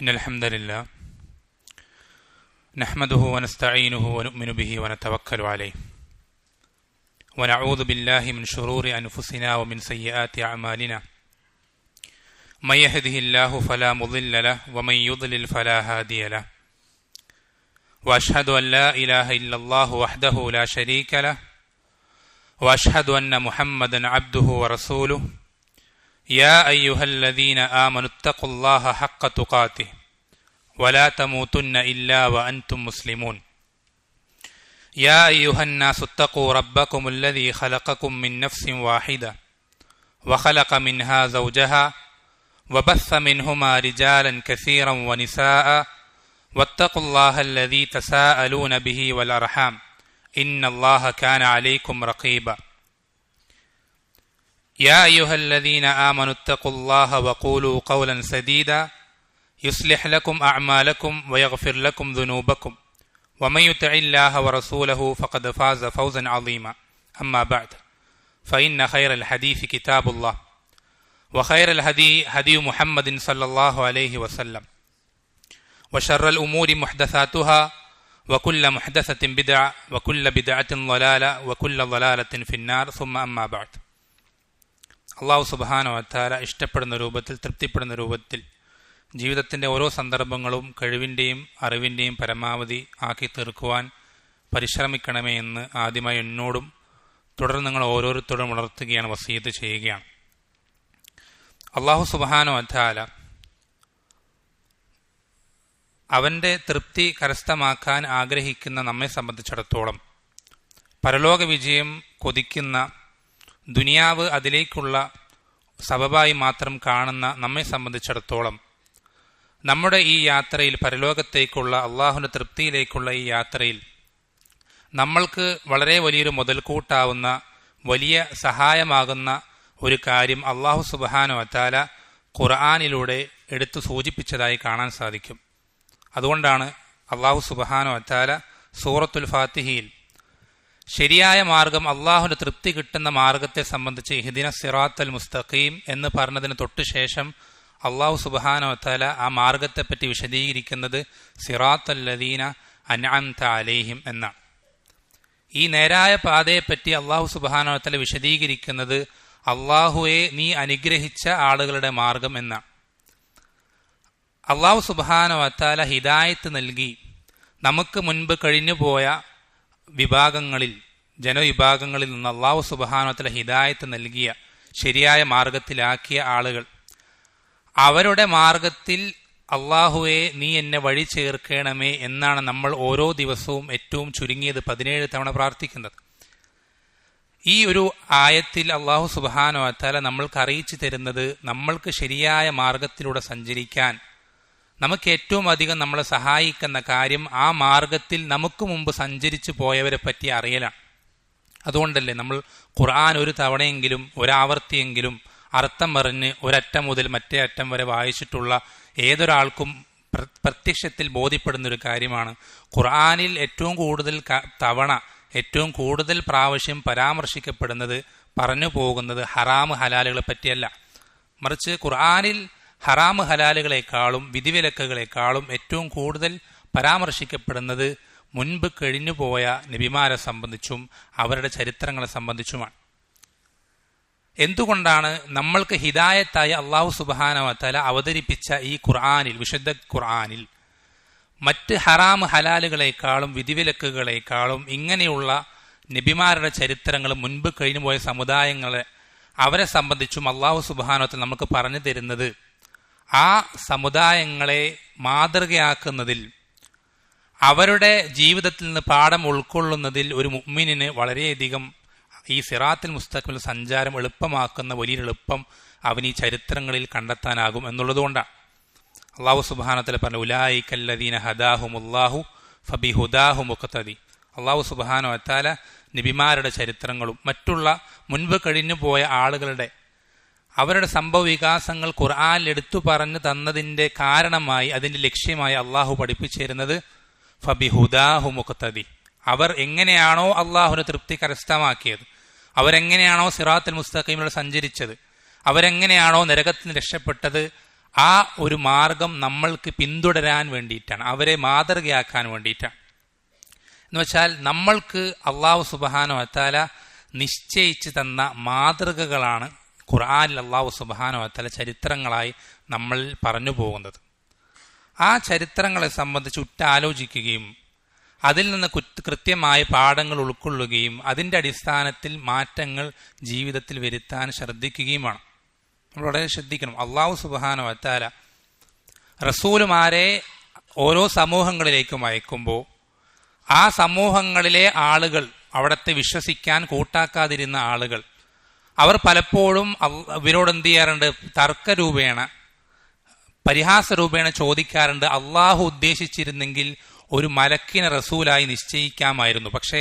إن الحمد لله نحمده ونستعينه ونؤمن به ونتوكل عليه ونعوذ بالله من شرور أنفسنا ومن سيئات أعمالنا من يهده الله فلا مضل له ومن يضلل فلا هادي له وأشهد أن لا إله إلا الله وحده لا شريك له وأشهد أن محمدا عبده ورسوله يا أيها الذين آمنوا اتقوا الله حق تقاته ولا تموتن إلا وأنتم مسلمون يا أيها الناس اتقوا ربكم الذي خلقكم من نفس واحدة وخلق منها زوجها وبث منهما رجالا كثيرا ونساء واتقوا الله الذي تساءلون به والأرحام إن الله كان عليكم رقيبا يا أيها الذين آمنوا اتقوا الله وقولوا قولا سديدا يصلح لكم أعمالكم ويغفر لكم ذنوبكم ومن يطع الله ورسوله فقد فاز فوزا عظيما أما بعد فإن خير الحديث كتاب الله وخير الهدي هدي محمد صلى الله عليه وسلم وشر الأمور محدثاتها وكل محدثة بدعة وكل بدعة ضلالة وكل ضلالة في النار ثم أما بعد അള്ളാഹു സുബ്ഹാനഹു വ തആല ഇഷ്ടപ്പെടുന്ന രൂപത്തിൽ തൃപ്തിപ്പെടുന്ന രൂപത്തിൽ ജീവിതത്തിൻ്റെ ഓരോ സന്ദർഭങ്ങളും കഴിവിൻ്റെയും അറിവിൻ്റെയും പരമാവധി ആക്കി തീർക്കുവാൻ പരിശ്രമിക്കണമേ എന്ന് ആദ്യമായി എന്നോടും തുടർന്ന് നിങ്ങൾ ഓരോരുത്തരോടും ഉണർത്തുകയാണ്, വസിയത്ത് ചെയ്യുകയാണ്. അള്ളാഹു സുബ്ഹാനഹു വ തആല അവൻ്റെ തൃപ്തി കരസ്ഥമാക്കാൻ ആഗ്രഹിക്കുന്ന നമ്മെ സംബന്ധിച്ചിടത്തോളം പരലോക വിജയം കൊതിക്കുന്ന, ദുനിയാവ് അതിലേക്കുള്ള സബബായി മാത്രം കാണുന്ന നമ്മെ സംബന്ധിച്ചിടത്തോളം നമ്മുടെ ഈ യാത്രയിൽ, പരലോകത്തേക്കുള്ള അള്ളാഹുവിൻ്റെ തൃപ്തിയിലേക്കുള്ള ഈ യാത്രയിൽ നമ്മൾക്ക് വളരെ വലിയൊരു മുതൽക്കൂട്ടാവുന്ന, വലിയ സഹായമാകുന്ന ഒരു കാര്യം അള്ളാഹു സുബ്ഹാനഹു വ തആല ഖുർആനിലൂടെ എടുത്തു സൂചിപ്പിച്ചതായി കാണാൻ സാധിക്കും. അതുകൊണ്ടാണ് അള്ളാഹു സുബ്ഹാനഹു വ തആല സൂറത്തുൽ ഫാത്തിഹയിൽ ശരിയായ മാർഗം, അള്ളാഹുവിൻ്റെ തൃപ്തി കിട്ടുന്ന മാർഗത്തെ സംബന്ധിച്ച് ഇഹ്ദിന സിറാത്തൽ മുസ്തഖീം എന്ന് പറഞ്ഞതിന് തൊട്ട് ശേഷം അള്ളാഹു സുബ്ഹാനഹു വ തആല ആ മാർഗത്തെപ്പറ്റി വിശദീകരിക്കുന്നത് സിറാത്തൽ ലദീന അൻഅംത അലൈഹിം എന്നാണ്. ഈ നേരായ പാതയെപ്പറ്റി അള്ളാഹു സുബ്ഹാനഹു വ തആല വിശദീകരിക്കുന്നത് അള്ളാഹുവെ നീ അനുഗ്രഹിച്ച ആളുകളുടെ മാർഗം എന്നാണ്. അള്ളാഹു സുബ്ഹാനഹു വ തആല ഹിദായത്ത് നൽകി നമുക്ക് മുൻപ് കഴിഞ്ഞുപോയ വിഭാഗങ്ങളിൽ, ജനവിഭാഗങ്ങളിൽ നിന്ന് അള്ളാഹു സുബ്ഹാനഹു വ തആല ഹിദായത്ത് നൽകിയ, ശരിയായ മാർഗത്തിലാക്കിയ ആളുകൾ, അവരുടെ മാർഗത്തിൽ അള്ളാഹുവെ നീ എന്നെ വഴി ചേർക്കണമേ എന്നാണ് നമ്മൾ ഓരോ ദിവസവും ഏറ്റവും ചുരുങ്ങിയത് 17 തവണ പ്രാർത്ഥിക്കുന്നത്. ഈ ഒരു ആയത്തിൽ അള്ളാഹു സുബ്ഹാനഹു വ തആല നമ്മൾക്ക് അറിയിച്ചു തരുന്നത്, നമ്മൾക്ക് ശരിയായ മാർഗത്തിലൂടെ സഞ്ചരിക്കാൻ നമുക്ക് ഏറ്റവും അധികം നമ്മളെ സഹായിക്കുന്ന കാര്യം ആ മാർഗത്തിൽ നമുക്ക് മുമ്പ് സഞ്ചരിച്ചു പോയവരെ പറ്റി അറിയലാണ്. അതുകൊണ്ടല്ലേ നമ്മൾ ഖുർആൻ ഒരു തവണയെങ്കിലും, ഒരാവർത്തിയെങ്കിലും അർത്ഥം പറഞ്ഞ് ഒരറ്റം മുതൽ മറ്റേ അറ്റം വരെ വായിച്ചിട്ടുള്ള ഏതൊരാൾക്കും പ്രത്യക്ഷത്തിൽ ബോധ്യപ്പെടുന്നൊരു കാര്യമാണ്, ഖുർആനിൽ ഏറ്റവും കൂടുതൽ തവണ, ഏറ്റവും കൂടുതൽ പ്രാവശ്യം പരാമർശിക്കപ്പെടുന്നത്, പറഞ്ഞു പോകുന്നത് ഹറാമ് ഹലാലുകളെ പറ്റിയല്ല, മറിച്ച് ഖുർആനിൽ ഹറാമ് ഹലാലുകളെക്കാളും വിധിവിലക്കുകളെക്കാളും ഏറ്റവും കൂടുതൽ പരാമർശിക്കപ്പെടുന്നത് മുൻപ് കഴിഞ്ഞുപോയ നബിമാരെ സംബന്ധിച്ചും അവരുടെ ചരിത്രങ്ങളെ സംബന്ധിച്ചുമാണ്. എന്തുകൊണ്ടാണ് നമ്മൾക്ക് ഹിദായത്തായി അള്ളാഹു സുബ്ഹാനഹു വ തആല അവതരിപ്പിച്ച ഈ ഖുർആനിൽ, വിശുദ്ധ ഖുർആനിൽ മറ്റ് ഹറാമ് ഹലാലുകളെക്കാളും വിധിവിലക്കുകളെക്കാളും ഇങ്ങനെയുള്ള നബിമാരുടെ ചരിത്രങ്ങൾ, മുൻപ് കഴിഞ്ഞുപോയ സമുദായങ്ങളെ, അവരെ സംബന്ധിച്ചും അള്ളാഹു സുബ്ഹാനഹു വ തആല നമുക്ക് പറഞ്ഞു തരുന്നത്, ആ സമുദായങ്ങളെ മാതൃകയാക്കുന്നതിൽ, അവരുടെ ജീവിതത്തിൽ നിന്ന് പാഠം ഉൾക്കൊള്ളുന്നതിൽ ഒരു മുഅ്മിനിന് വളരെയധികം ഈ സിറാത്തുൽ മുസ്തഖീമിൽ സഞ്ചാരം എളുപ്പമാക്കുന്ന വലിയൊരു എളുപ്പം അവന് ഈ ചരിത്രങ്ങളിൽ കണ്ടെത്താനാകും എന്നുള്ളതുകൊണ്ടാണ്. അള്ളാഹു സുബ്ഹാനഹു വ തആല പറഞ്ഞു, ഉലൈകല്ലദീന ഹദാഹുമുല്ലാഹു ഫബിഹുദാഹു മുഖ്തദി. അള്ളാഹു സുബ്ഹാനഹു വ തആല നബിമാരുടെ ചരിത്രങ്ങളും മറ്റുള്ള മുൻപ് കഴിഞ്ഞു പോയ ആളുകളുടെ അവരുടെ സംഭവ വികാസങ്ങൾ ഖുർആനിൽ എടുത്തു പറഞ്ഞു തന്നതിൻ്റെ കാരണമായി, അതിൻ്റെ ലക്ഷ്യമായി അള്ളാഹു പഠിപ്പിച്ചു തരുന്നത് ഫബിഹുദാഹു മുഖ്തദി. അവർ എങ്ങനെയാണോ അള്ളാഹുവിന്റെ തൃപ്തി കരസ്ഥമാക്കിയത്, അവരെങ്ങനെയാണോ സിറാത്തുൽ മുസ്തഖീമിലൂടെ സഞ്ചരിച്ചത്, അവരെങ്ങനെയാണോ നരകത്തിൽ നിന്ന് രക്ഷപ്പെട്ടത്, ആ ഒരു മാർഗം നമ്മൾക്ക് പിന്തുടരാൻ വേണ്ടിയിട്ടാണ്, അവരെ മാതൃകയാക്കാൻ വേണ്ടിയിട്ടാണ്. എന്ന് വെച്ചാൽ നമ്മൾക്ക് അള്ളാഹു സുബ്ഹാനഹു വ തആല നിശ്ചയിച്ചു തന്ന മാതൃകകളാണ് ഖുർആനിൽ അള്ളാഹു സുബ്ഹാനഹു വ തആല ചരിത്രങ്ങളായി നമ്മൾ പറഞ്ഞു പോകുന്നത്. ആ ചരിത്രങ്ങളെ സംബന്ധിച്ച് ഉറ്റാലോചിക്കുകയും അതിൽ നിന്ന് കൃത്യമായ പാഠങ്ങൾ ഉൾക്കൊള്ളുകയും അതിൻ്റെ അടിസ്ഥാനത്തിൽ മാറ്റങ്ങൾ ജീവിതത്തിൽ വരുത്താൻ ശ്രദ്ധിക്കുകയുമാണ്. നമ്മൾ വളരെ ശ്രദ്ധിക്കണം. അള്ളാഹു സുബ്ഹാനഹു വ തആല റസൂലുമാരെ ഓരോ സമൂഹങ്ങളിലേക്കും അയക്കുമ്പോൾ ആ സമൂഹങ്ങളിലെ ആളുകൾ, അവിടത്തെ വിശ്വസിക്കാൻ കൂട്ടാക്കാതിരുന്ന ആളുകൾ, അവർ പലപ്പോഴും ഇവരോട് എന്ത് ചെയ്യാറുണ്ട്? തർക്കരൂപേണ, പരിഹാസരൂപേണ ചോദിക്കാറുണ്ട്, അള്ളാഹു ഉദ്ദേശിച്ചിരുന്നെങ്കിൽ ഒരു മലക്കിനെ റസൂലായി നിശ്ചയിക്കാമായിരുന്നു. പക്ഷേ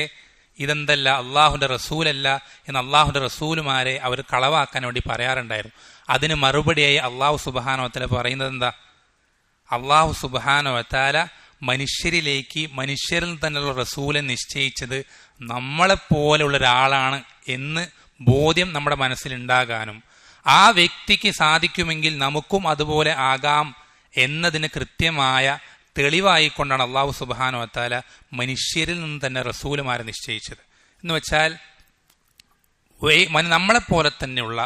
ഇതെന്തല്ല, അള്ളാഹുന്റെ റസൂലല്ല എന്ന് അള്ളാഹുന്റെ റസൂലുമാരെ അവർ കളവാക്കാൻ വേണ്ടി പറയാറുണ്ടായിരുന്നു. അതിന് മറുപടിയായി അള്ളാഹു സുബ്ഹാനഹു വ തആല പറയുന്നത് എന്താ? അള്ളാഹു സുബ്ഹാനഹു വ തആല മനുഷ്യരിലേക്ക്, മനുഷ്യരിൽ തന്നെയുള്ള റസൂലെ നിശ്ചയിച്ചത് നമ്മളെപ്പോലെയുള്ള ഒരാളാണ് എന്ന് ബോധ്യം നമ്മുടെ മനസ്സിലുണ്ടാകാനും ആ വ്യക്തിക്ക് സാധിക്കുമെങ്കിൽ നമുക്കും അതുപോലെ ആകാം എന്നതിന് കൃത്യമായ തെളിവായിക്കൊണ്ടാണ് അള്ളാഹു സുബ്ഹാനഹു വ തആല മനുഷ്യരിൽ നിന്ന് തന്നെ റസൂലുമാരെ നിശ്ചയിച്ചത്. എന്ന് വെച്ചാൽ നമ്മളെപ്പോലെ തന്നെയുള്ള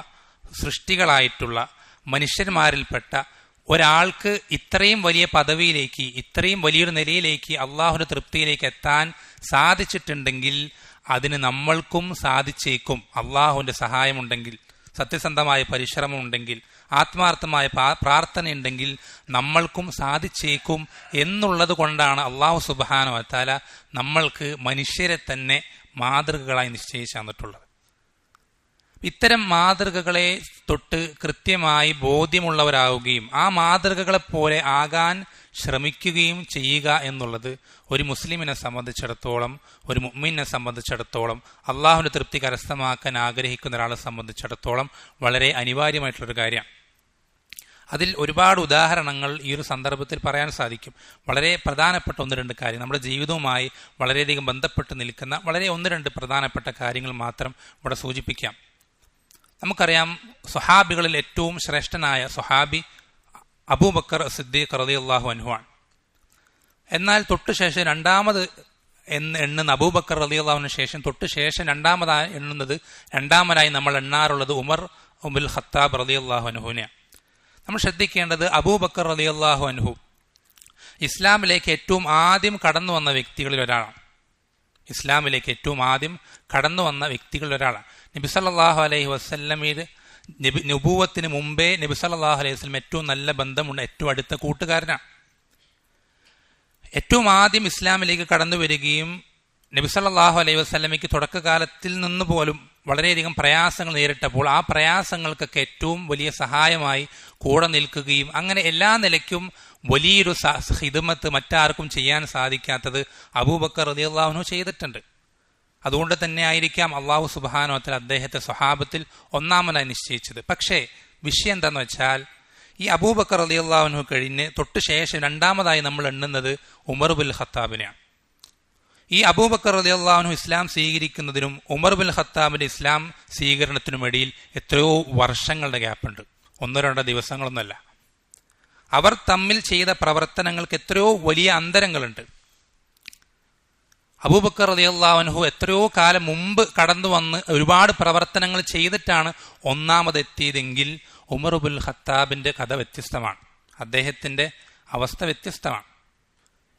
സൃഷ്ടികളായിട്ടുള്ള മനുഷ്യന്മാരിൽപ്പെട്ട ഒരാൾക്ക് ഇത്രയും വലിയ പദവിയിലേക്ക്, ഇത്രയും വലിയൊരു നിലയിലേക്ക്, അള്ളാഹുവിന്റെ തൃപ്തിയിലേക്ക് എത്താൻ സാധിച്ചിട്ടുണ്ടെങ്കിൽ അതിന് നമ്മൾക്കും സാധിച്ചേക്കും. അള്ളാഹുവിന്റെ സഹായമുണ്ടെങ്കിൽ, സത്യസന്ധമായ പരിശ്രമമുണ്ടെങ്കിൽ, ആത്മാർത്ഥമായ പ്രാർത്ഥനയുണ്ടെങ്കിൽ നമ്മൾക്കും സാധിച്ചേക്കും എന്നുള്ളത് കൊണ്ടാണ് അള്ളാഹു സുബ്ഹാനഹു വ തആല നമ്മൾക്ക് മനുഷ്യരെ തന്നെ മാതൃകകളായി നിശ്ചയിച്ചു തന്നിട്ടുള്ളത്. ഇത്തരം മാതൃകകളെ തൊട്ട് കൃത്യമായി ബോധ്യമുള്ളവരാവുകയും ആ മാതൃകകളെപ്പോലെ ആകാൻ ശ്രമിക്കുകയും ചെയ്യുക എന്നുള്ളത് ഒരു മുസ്ലിമിനെ സംബന്ധിച്ചിടത്തോളം, ഒരു മുഅ്മിനെ സംബന്ധിച്ചിടത്തോളം, അള്ളാഹുവിന്റെ തൃപ്തി കരസ്ഥമാക്കാൻ ആഗ്രഹിക്കുന്ന ഒരാളെ സംബന്ധിച്ചിടത്തോളം വളരെ അനിവാര്യമായിട്ടുള്ളൊരു കാര്യമാണ്. അതിൽ ഒരുപാട് ഉദാഹരണങ്ങൾ ഈ ഒരു സന്ദർഭത്തിൽ പറയാൻ സാധിക്കും. വളരെ പ്രധാനപ്പെട്ട 1-2 കാര്യം, നമ്മുടെ ജീവിതവുമായി വളരെയധികം ബന്ധപ്പെട്ട് നിൽക്കുന്ന വളരെ 1-2 പ്രധാനപ്പെട്ട കാര്യങ്ങൾ മാത്രം ഇവിടെ സൂചിപ്പിക്കാം. നമുക്കറിയാം, സ്വഹാബികളിൽ ഏറ്റവും ശ്രേഷ്ഠനായ സ്വഹാബി അബൂബക്കർ സിദ്ദീഖ് റളിയല്ലാഹു അൻഹു ആണ്. എന്നാൽ തൊട്ടുശേഷം രണ്ടാമത് എണ്ണുന്ന അബൂബക്കർ റളിയല്ലാഹുവിന് ശേഷം തൊട്ടുശേഷം രണ്ടാമതായി നമ്മൾ എണ്ണാറുള്ളത് ഉമർ ഇബ്നുൽ ഖത്താബ് റളിയല്ലാഹു അൻഹുവിനെയാണ്. നമ്മൾ ശ്രദ്ധിക്കേണ്ടത്, അബൂബക്കർ റളിയല്ലാഹു അൻഹു ഇസ്ലാമിലേക്ക് ഏറ്റവും ആദ്യം കടന്നു വന്ന വ്യക്തികളിൽ ഒരാളാണ്. ഇസ്ലാമിലേക്ക് ഏറ്റവും ആദ്യം കടന്നു വന്ന വ്യക്തികളിൽ ഒരാളാണ്. നബി സല്ലല്ലാഹു അലൈഹി വസല്ലമയുടെ നുബുവത്തിന് മുമ്പേ നബി സല്ലല്ലാഹു അലൈഹി വസല്ലം ഏറ്റവും നല്ല ബന്ധമുണ്ട്, ഏറ്റവും അടുത്ത കൂട്ടുകാരനാണ്. ഏറ്റവും ആദ്യം ഇസ്ലാമിലേക്ക് കടന്നു വരികയും നബി സല്ലല്ലാഹു അലൈഹി വസല്ലമയ്ക്ക് തുടക്കകാലത്തിൽ നിന്ന് പോലും വളരെയധികം പ്രയാസങ്ങൾ നേരിട്ടപ്പോൾ ആ പ്രയാസങ്ങൾക്കൊക്കെ ഏറ്റവും വലിയ സഹായമായി കൂടെ നിൽക്കുകയും അങ്ങനെ എല്ലാ നിലയ്ക്കും വലിയൊരു ഖിദ്മത്ത് മറ്റാർക്കും ചെയ്യാൻ സാധിക്കാത്തത് അബൂബക്കർ റളിയല്ലാഹു അൻഹു ചെയ്തിട്ടുണ്ട്. അതുകൊണ്ട് തന്നെ ആയിരിക്കാം അള്ളാഹു സുബ്ഹാനഹു വ തആല അദ്ദേഹത്തെ സ്വഹാബത്തിൽ ഒന്നാമനായി നിശ്ചയിച്ചത്. പക്ഷേ വിഷയം എന്താണെന്ന് വെച്ചാൽ, ഈ അബൂബക്കർ റളിയല്ലാഹു അൻഹു കഴിഞ്ഞ് തൊട്ട് ശേഷം രണ്ടാമതായി നമ്മൾ എണ്ണുന്നത് ഉമർ ഇബ്നുൽ ഖത്താബിനെയാണ്. ഈ അബൂബക്കർ റളിയല്ലാഹു അൻഹു ഇസ്ലാം സ്വീകരിക്കുന്നതിനും ഉമർ ഇബ്നുൽ ഖത്താബിന്റെ ഇസ്ലാം സ്വീകരണത്തിനും ഇടയിൽ എത്രയോ വർഷങ്ങളുടെ ഗ്യാപ്പുണ്ട്, 1-2 ദിവസങ്ങളൊന്നുമല്ല. അവർ തമ്മിൽ ചെയ്ത പ്രവർത്തനങ്ങൾക്ക് എത്രയോ വലിയ അന്തരങ്ങളുണ്ട്. അബൂബക്കർ റളിയല്ലാഹു അൻഹു എത്രയോ കാലം മുമ്പ് കടന്നു വന്ന് ഒരുപാട് പ്രവർത്തനങ്ങൾ ചെയ്തിട്ടാണ് ഒന്നാമതെത്തിയതെങ്കിൽ ഉമർ ഇബ്നുൽ ഖത്താബിന്റെ കഥ വ്യത്യസ്തമാണ്, അദ്ദേഹത്തിന്റെ അവസ്ഥ വ്യത്യസ്തമാണ്.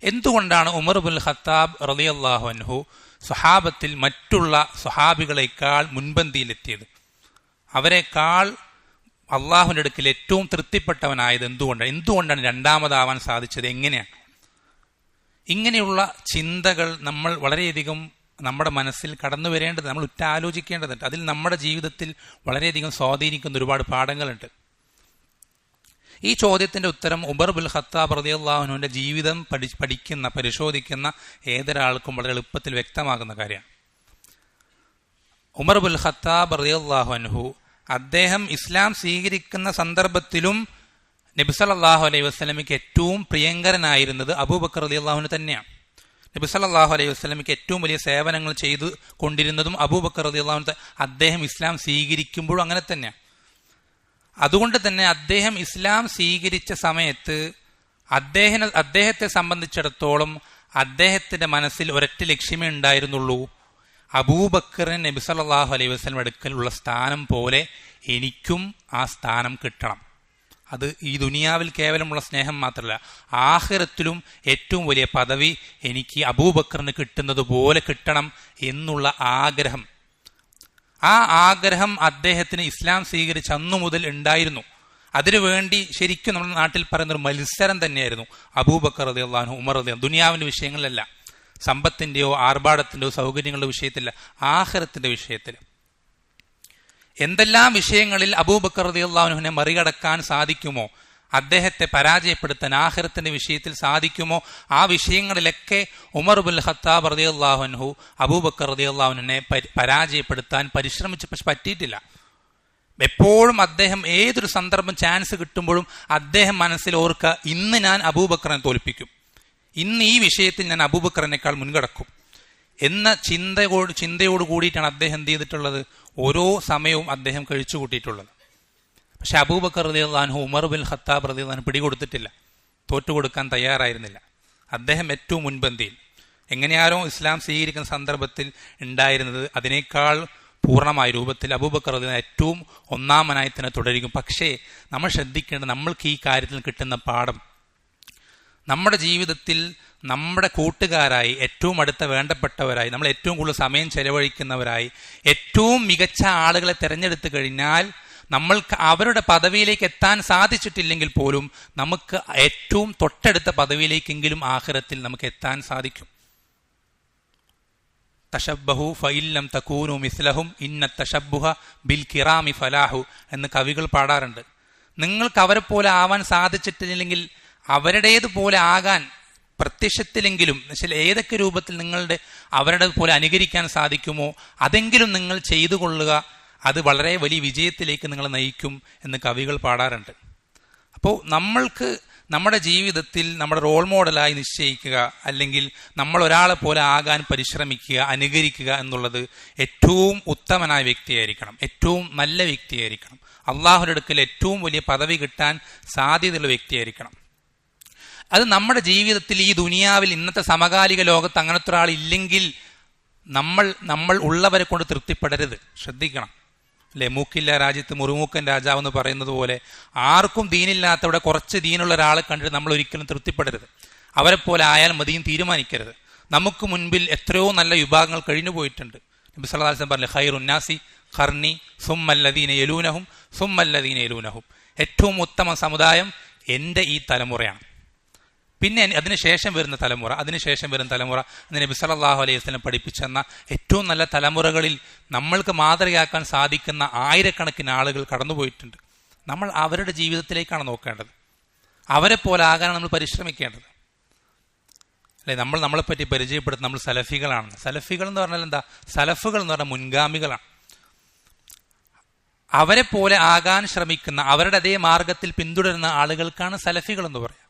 എന്തുകൊണ്ടാണ് ഉമർ ഇബ്നുൽ ഖത്താബ് റളിയല്ലാഹു അൻഹു സ്വഹാബത്തിൽ മറ്റുള്ള സ്വഹാബികളെക്കാൾ മുൻപന്തിയിലെത്തിയത്, അവരെക്കാൾ അള്ളാഹുവിന്റെ അടുക്കൽ ഏറ്റവും തൃപ്തിപ്പെട്ടവനായത് എന്തുകൊണ്ടാണ് രണ്ടാമതാവാൻ സാധിച്ചത്? എങ്ങനെയാണ്? ഇങ്ങനെയുള്ള ചിന്തകൾ നമ്മൾ വളരെയധികം നമ്മുടെ മനസ്സിൽ കടന്നു വരേണ്ടത്, നമ്മൾ ഉറ്റാലോചിക്കേണ്ടതുണ്ട്. അതിൽ നമ്മുടെ ജീവിതത്തിൽ വളരെയധികം സ്വാധീനിക്കുന്ന ഒരുപാട് പാഠങ്ങളുണ്ട്. ഈ ചോദ്യത്തിന്റെ ഉത്തരം ഉമർ ഇബ്നുൽ ഖത്താബ് റളിയല്ലാഹു അൻഹുവിന്റെ ജീവിതം പരിശോധിക്കുന്ന ഏതൊരാൾക്കും വളരെ എളുപ്പത്തിൽ വ്യക്തമാകുന്ന കാര്യമാണ്. ഉമർ ഇബ്നുൽ ഖത്താബ് റളിയല്ലാഹു അൻഹു അദ്ദേഹം ഇസ്ലാം സ്വീകരിക്കുന്ന സന്ദർഭത്തിലും നബി സല്ലല്ലാഹു അലൈഹി വസല്ലമയ്ക്ക് ഏറ്റവും പ്രിയങ്കരനായിരുന്നത് അബൂബക്കർ റളിയല്ലാഹു അൻഹു തന്നെയാണ്. നബി സല്ലല്ലാഹു അലൈഹി വസല്ലമയ്ക്ക് ഏറ്റവും വലിയ സേവനങ്ങൾ ചെയ്തു കൊണ്ടിരുന്നതും അബൂബക്കർ റളിയല്ലാഹു അൻഹു. അദ്ദേഹം ഇസ്ലാം സ്വീകരിക്കുമ്പോഴും അങ്ങനെ തന്നെയാണ്. അതുകൊണ്ട് തന്നെ അദ്ദേഹം ഇസ്ലാം സ്വീകരിച്ച സമയത്ത് അദ്ദേഹത്തെ സംബന്ധിച്ചിടത്തോളം അദ്ദേഹത്തിന്റെ മനസ്സിൽ ഒരൊറ്റ ലക്ഷ്യമേ ഉണ്ടായിരുന്നുള്ളൂ, അബൂബക്കറിന് നബി സല്ലല്ലാഹു അലൈഹി വസല്ലം അടുക്കലുള്ള സ്ഥാനം പോലെ എനിക്കും ആ സ്ഥാനം കിട്ടണം. അത് ഈ ദുനിയാവിൽ കേവലമുള്ള സ്നേഹം മാത്രമല്ല, ആഖിറത്തിലും ഏറ്റവും വലിയ പദവി എനിക്ക് അബൂബക്കറിന് കിട്ടുന്നത് പോലെ കിട്ടണം എന്നുള്ള ആഗ്രഹം. ആ ആഗ്രഹം അദ്ദേഹത്തിന് ഇസ്ലാം സ്വീകരിച്ച അന്നു മുതൽ ഉണ്ടായിരുന്നു. അതിനുവേണ്ടി ശരിക്കും നമ്മുടെ നാട്ടിൽ പറയുന്നൊരു മത്സരം തന്നെയായിരുന്നു അബൂബക്കർ റളിയല്ലാഹു അൻഹു, ഉമർ റളിയല്ലാഹു അൻഹു. ദുനിയാവിന്റെ വിഷയങ്ങളിലല്ല, സമ്പത്തിന്റെയോ ആർഭാടത്തിന്റെയോ സൗകര്യങ്ങളുടെ വിഷയത്തിലല്ല, ആഖിറത്തിന്റെ വിഷയത്തിൽ. എന്തെല്ലാം വിഷയങ്ങളിൽ അബൂബക്കർ റളിയല്ലാഹു അൻഹുവിനെ മറികടക്കാൻ സാധിക്കുമോ, അദ്ദേഹത്തെ പരാജയപ്പെടുത്താൻ ആഖിറത്തിന്റെ വിഷയത്തിൽ സാധിക്കുമോ, ആ വിഷയങ്ങളിലൊക്കെ ഉമർ ഇബ്നുൽ ഖത്താബ് റളിയല്ലാഹു അൻഹു അബൂബക്കർ റളിയല്ലാഹു അൻഹുവിനെ പരാജയപ്പെടുത്താൻ പരിശ്രമിച്ചു, പക്ഷെ പറ്റിയിട്ടില്ല. എപ്പോഴും അദ്ദേഹം ഏതൊരു സന്ദർഭം ചാൻസ് കിട്ടുമ്പോഴും അദ്ദേഹം മനസ്സിൽ ഓർക്കുക, ഇന്ന് ഞാൻ അബൂബക്കറിനെ തോൽപ്പിക്കും, ഇന്ന് ഈ വിഷയത്തിൽ ഞാൻ അബൂബക്കറിനേക്കാൾ മുൻകടക്കും എന്ന ചിന്തയോട് കൂടിയിട്ടാണ് അദ്ദേഹം എന്ത് ചെയ്തിട്ടുള്ളത്, ഓരോ സമയവും അദ്ദേഹം കഴിച്ചു കൂട്ടിയിട്ടുള്ളത്. പക്ഷെ അബൂബക്കർ റളിയല്ലാഹു അൻഹു ഉമർ ഇബ്നുൽ ഖത്താബ് റളിയല്ലാഹു അൻഹു പിടികൊടുത്തിട്ടില്ല, തോറ്റുകൊടുക്കാൻ തയ്യാറായിരുന്നില്ല. അദ്ദേഹം ഏറ്റവും മുൻപന്തിയിൽ. എങ്ങനെയാണോ ഇസ്ലാം സ്വീകരിക്കുന്ന സന്ദർഭത്തിൽ ഉണ്ടായിരുന്നത് അതിനേക്കാൾ പൂർണ്ണമായ രൂപത്തിൽ അബൂബക്കർ റളിയല്ലാഹു അൻഹു ഏറ്റവും ഒന്നാമനായി തന്നെ തുടരും. പക്ഷേ നമ്മൾ ശ്രദ്ധിക്കേണ്ടത്, നമ്മൾക്ക് ഈ കാര്യത്തിൽ കിട്ടുന്ന പാഠം, നമ്മുടെ ജീവിതത്തിൽ നമ്മുടെ കൂട്ടുകാരായി, ഏറ്റവും അടുത്ത വേണ്ടപ്പെട്ടവരായി, നമ്മൾ ഏറ്റവും കൂടുതൽ സമയം ചെലവഴിക്കുന്നവരായി ഏറ്റവും മികച്ച ആളുകളെ തിരഞ്ഞെടുത്തു കഴിഞ്ഞാൽ നമ്മൾക്ക് അവരുടെ പദവിയിലേക്ക് എത്താൻ സാധിച്ചിട്ടില്ലെങ്കിൽ പോലും നമുക്ക് ഏറ്റവും തൊട്ടടുത്ത പദവിയിലേക്കെങ്കിലും ആഖിറത്തിൽ നമുക്ക് എത്താൻ സാധിക്കും. തശബ്ബഹു ഫഇല്ലം തകൂനു മിസ്ലഹും ഇന്ന തശബ്ബുഹ ബിൽ കിറാമി ഫലാഹു എന്ന് കവികൾ പാടാറുണ്ട്. നിങ്ങൾക്ക് അവരെ പോലെ ആവാൻ സാധിച്ചിട്ടില്ലെങ്കിൽ അവരുടേതുപോലെ ആകാൻ പ്രത്യക്ഷത്തിലെങ്കിലും ഏതൊക്കെ രൂപത്തിൽ അവരുടെ പോലെ അനുകരിക്കാൻ സാധിക്കുമോ അതെങ്കിലും നിങ്ങൾ ചെയ്തു കൊള്ളുക, അത് വളരെ വലിയ വിജയത്തിലേക്ക് നിങ്ങളെ നയിക്കും എന്ന് കവികൾ പാടാറുണ്ട്. അപ്പോൾ നമ്മൾക്ക് നമ്മുടെ ജീവിതത്തിൽ നമ്മുടെ റോൾ മോഡലായി നിശ്ചയിക്കുക, അല്ലെങ്കിൽ നമ്മൾ ഒരാളെ പോലെ ആകാൻ പരിശ്രമിക്കുക, അനുകരിക്കുക എന്നുള്ളത് ഏറ്റവും ഉത്തമനായ വ്യക്തിയായിരിക്കണം, ഏറ്റവും നല്ല വ്യക്തിയായിരിക്കണം, അള്ളാഹുവിന്റെ അടുക്കൽ ഏറ്റവും വലിയ പദവി കിട്ടാൻ സാധ്യതയുള്ള വ്യക്തിയായിരിക്കണം. അത് നമ്മുടെ ജീവിതത്തിൽ ഈ ദുനിയാവിൽ ഇന്നത്തെ സമകാലിക ലോകത്ത് അങ്ങനത്തെ ഒരാൾ ഇല്ലെങ്കിൽ നമ്മൾ ഉള്ളവരെ കൊണ്ട് തൃപ്തിപ്പെടരുത്. ശ്രദ്ധിക്കണം അല്ലെ, മൂക്കില്ല രാജ്യത്ത് മുറുമൂക്കൻ രാജാവ് എന്ന് പറയുന്നത് പോലെ ആർക്കും ദീനില്ലാത്തവിടെ കുറച്ച് ദീനുള്ള ഒരാളെ കണ്ടിട്ട് നമ്മൾ ഒരിക്കലും തൃപ്തിപ്പെടരുത്. അവരെ പോലെ ആയാൽ മതിയും തീരുമാനിക്കരുത്. നമുക്ക് മുൻപിൽ എത്രയോ നല്ല വിഭാഗങ്ങൾ കഴിഞ്ഞു പോയിട്ടുണ്ട്. നബി സല്ലല്ലാഹു അലൈഹി വസല്ലം പറഞ്ഞു, ഖൈറുന്നാസി ഖർനി സുമ്മല്ലദീന യലൂനഹും സുമ്മല്ലദീന യലൂനഹും, ഏറ്റവും ഉത്തമ സമുദായം എൻ്റെ ഈ തലമുറയാണ്, പിന്നെ അതിനുശേഷം വരുന്ന തലമുറ, അതിനുശേഷം വരുന്ന തലമുറ എന്ന് നബി സല്ലല്ലാഹു അലൈഹി വസല്ലം പഠിപ്പിച്ചെന്ന ഏറ്റവും നല്ല തലമുറകളിൽ നമ്മൾക്ക് മാതൃകയാക്കാൻ സാധിക്കുന്ന ആയിരക്കണക്കിന് ആളുകൾ കടന്നുപോയിട്ടുണ്ട്. നമ്മൾ അവരുടെ ജീവിതത്തിലേക്കാണ് നോക്കേണ്ടത്, അവരെ പോലെ ആകാനാണ് നമ്മൾ പരിശ്രമിക്കേണ്ടത്. അല്ലെ, നമ്മളെപ്പറ്റി പരിചയപ്പെടുത്തുന്ന നമ്മൾ സലഫികളാണ്. സലഫികൾ എന്ന് പറഞ്ഞാൽ എന്താ? സലഫുകൾ എന്ന് പറഞ്ഞാൽ മുൻഗാമികളാണ്. അവരെ പോലെ ആകാൻ ശ്രമിക്കുന്ന, അവരുടെ അതേ മാർഗത്തിൽ പിന്തുടരുന്ന ആളുകൾക്കാണ് സലഫികൾ എന്ന് പറയാം.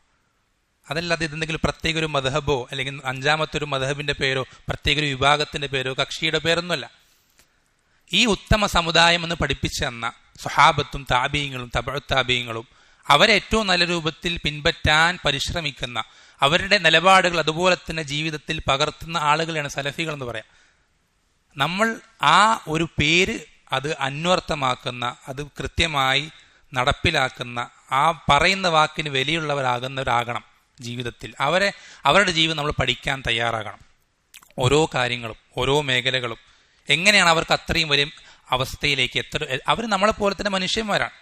അതല്ലാതെ ഇതെന്തെങ്കിലും പ്രത്യേക ഒരു മദ്ഹബോ അല്ലെങ്കിൽ അഞ്ചാമത്തെ ഒരു മദ്ഹബിന്റെ പേരോ പ്രത്യേക ഒരു വിഭാഗത്തിന്റെ പേരോ കക്ഷിയുടെ പേരൊന്നുമല്ല. ഈ ഉത്തമ സമുദായം എന്ന് പഠിപ്പിച്ചു തന്ന സ്വഹാബത്തും താബീങ്ങളും തബഉ താബീങ്ങളും അവരെ ഏറ്റവും നല്ല രൂപത്തിൽ പിൻപറ്റാൻ പരിശ്രമിക്കുന്ന, അവരുടെ നിലപാടുകൾ അതുപോലെ തന്നെ ജീവിതത്തിൽ പകർത്തുന്ന ആളുകളെയാണ് സലഫികൾ എന്ന് പറയാം. നമ്മൾ ആ ഒരു പേര് അത് അന്വർത്ഥമാക്കുന്ന, അത് കൃത്യമായി നടപ്പിലാക്കുന്ന, ആ പറയുന്ന വാക്കിന് വിലയുള്ളവരാകുന്നവരാകണം ജീവിതത്തിൽ. അവരുടെ ജീവിതം നമ്മൾ പഠിക്കാൻ തയ്യാറാകണം. ഓരോ കാര്യങ്ങളും ഓരോ മേഖലകളും എങ്ങനെയാണ് അവർക്ക് അത്രയും വലിയ അവസ്ഥയിലേക്ക് അവർ നമ്മളെപ്പോലെ തന്നെ മനുഷ്യന്മാരാണ്.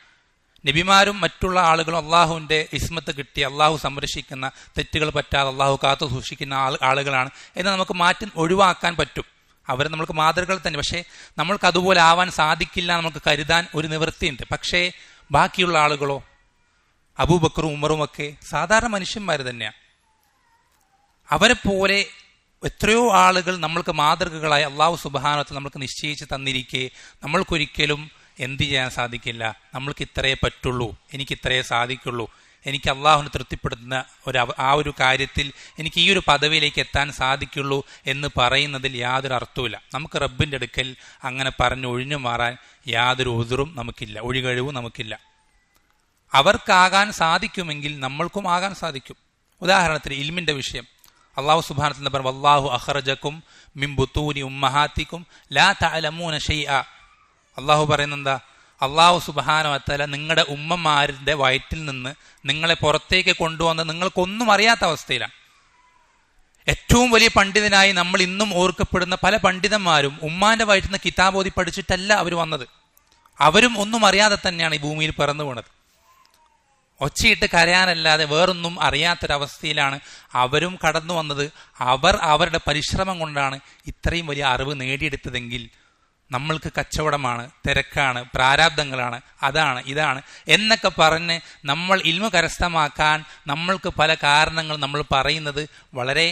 നബിമാരും മറ്റുള്ള ആളുകളും അള്ളാഹുവിൻ്റെ ഇസ്മത്ത് കിട്ടി അള്ളാഹു സംരക്ഷിക്കുന്ന, തെറ്റുകൾ പറ്റാതെ അള്ളാഹു കാത്തു സൂക്ഷിക്കുന്ന ആളുകളാണ് എന്ന് നമുക്ക് ഒഴിവാക്കാൻ പറ്റും. അവർ നമ്മൾക്ക് മാതൃകൾ തന്നെ. പക്ഷേ നമ്മൾക്ക് അതുപോലെ ആവാൻ സാധിക്കില്ല നമുക്ക് കരുതാൻ ഒരു നിവൃത്തിയുണ്ട്. പക്ഷേ ബാക്കിയുള്ള ആളുകളോ, അബൂബക്കറും ഉമറും ഒക്കെ സാധാരണ മനുഷ്യന്മാർ തന്നെയാണ്. അവരെ പോലെ എത്രയോ ആളുകൾ നമ്മൾക്ക് മാതൃകകളായി അള്ളാഹു സുബ്ഹാനഹു വ തആല നമ്മൾക്ക് നിശ്ചയിച്ച് തന്നിരിക്കെ നമ്മൾക്കൊരിക്കലും എന്ത് ചെയ്യാൻ സാധിക്കില്ല. നമ്മൾക്ക് ഇത്രയേ പറ്റുള്ളൂ, എനിക്ക് ഇത്രയേ സാധിക്കുള്ളൂ, എനിക്ക് അള്ളാഹുവിനെ തൃപ്തിപ്പെടുത്തുന്ന ആ ഒരു കാര്യത്തിൽ എനിക്ക് ഈ ഒരു പദവിയിലേക്ക് എത്താൻ സാധിക്കുള്ളൂ എന്ന് പറയുന്നതിൽ യാതൊരു അർത്ഥവുമില്ല. നമുക്ക് റബ്ബിൻ്റെ അടുക്കൽ അങ്ങനെ പറഞ്ഞ് ഒഴിഞ്ഞു മാറാൻ യാതൊരു ഉദുറും നമുക്കില്ല, ഒഴികഴിവും നമുക്കില്ല. അവർക്കാകാൻ സാധിക്കുമെങ്കിൽ നമ്മൾക്കും ആകാൻ സാധിക്കും. ഉദാഹരണത്തിന് ഇൽമിന്റെ വിഷയം അള്ളാഹു സുബ്ഹാനഹു വ തആല പറഞ്ഞു, വല്ലാഹു അഖ്റജകും മിൻ ബുതൂനി ഉമ്മഹാത്തികും ലാ തഅലമൂന ഷൈഅ. അള്ളാഹു പറയുന്നെന്താ? അള്ളാഹു സുബ്ഹാനഹു വ തആല നിങ്ങളുടെ ഉമ്മമാരുടെ വയറ്റിൽ നിന്ന് നിങ്ങളെ പുറത്തേക്ക് കൊണ്ടുവന്ന് നിങ്ങൾക്കൊന്നും അറിയാത്ത അവസ്ഥയിലാണ്. ഏറ്റവും വലിയ പണ്ഡിതനായി നമ്മൾ ഇന്നും ഓർക്കപ്പെടുന്ന പല പണ്ഡിതന്മാരും ഉമ്മാന്റെ വയറ്റിൽ നിന്ന് കിതാബ് ഓതി പഠിച്ചിട്ടല്ല അവർ വന്നത്. അവരും ഒന്നും അറിയാതെ തന്നെയാണ് ഈ ഭൂമിയിൽ പിറന്നു വീണത്. ഒച്ചയിട്ട് കരയാനല്ലാതെ വേറൊന്നും അറിയാത്തൊരവസ്ഥയിലാണ് അവരും കടന്നു വന്നത്. അവർ അവരുടെ പരിശ്രമം കൊണ്ടാണ് ഇത്രയും വലിയ അറിവ് നേടിയെടുത്തതെങ്കിൽ നമ്മൾക്ക് കച്ചവടമാണ്, തിരക്കാണ്, പ്രാരാബ്ദങ്ങളാണ്, അതാണ് ഇതാണ് എന്നൊക്കെ പറഞ്ഞ് നമ്മൾ ഇൽമു കരസ്ഥമാക്കാൻ നമ്മൾക്ക് പല കാരണങ്ങൾ നമ്മൾ പറയുന്നത് വളരെ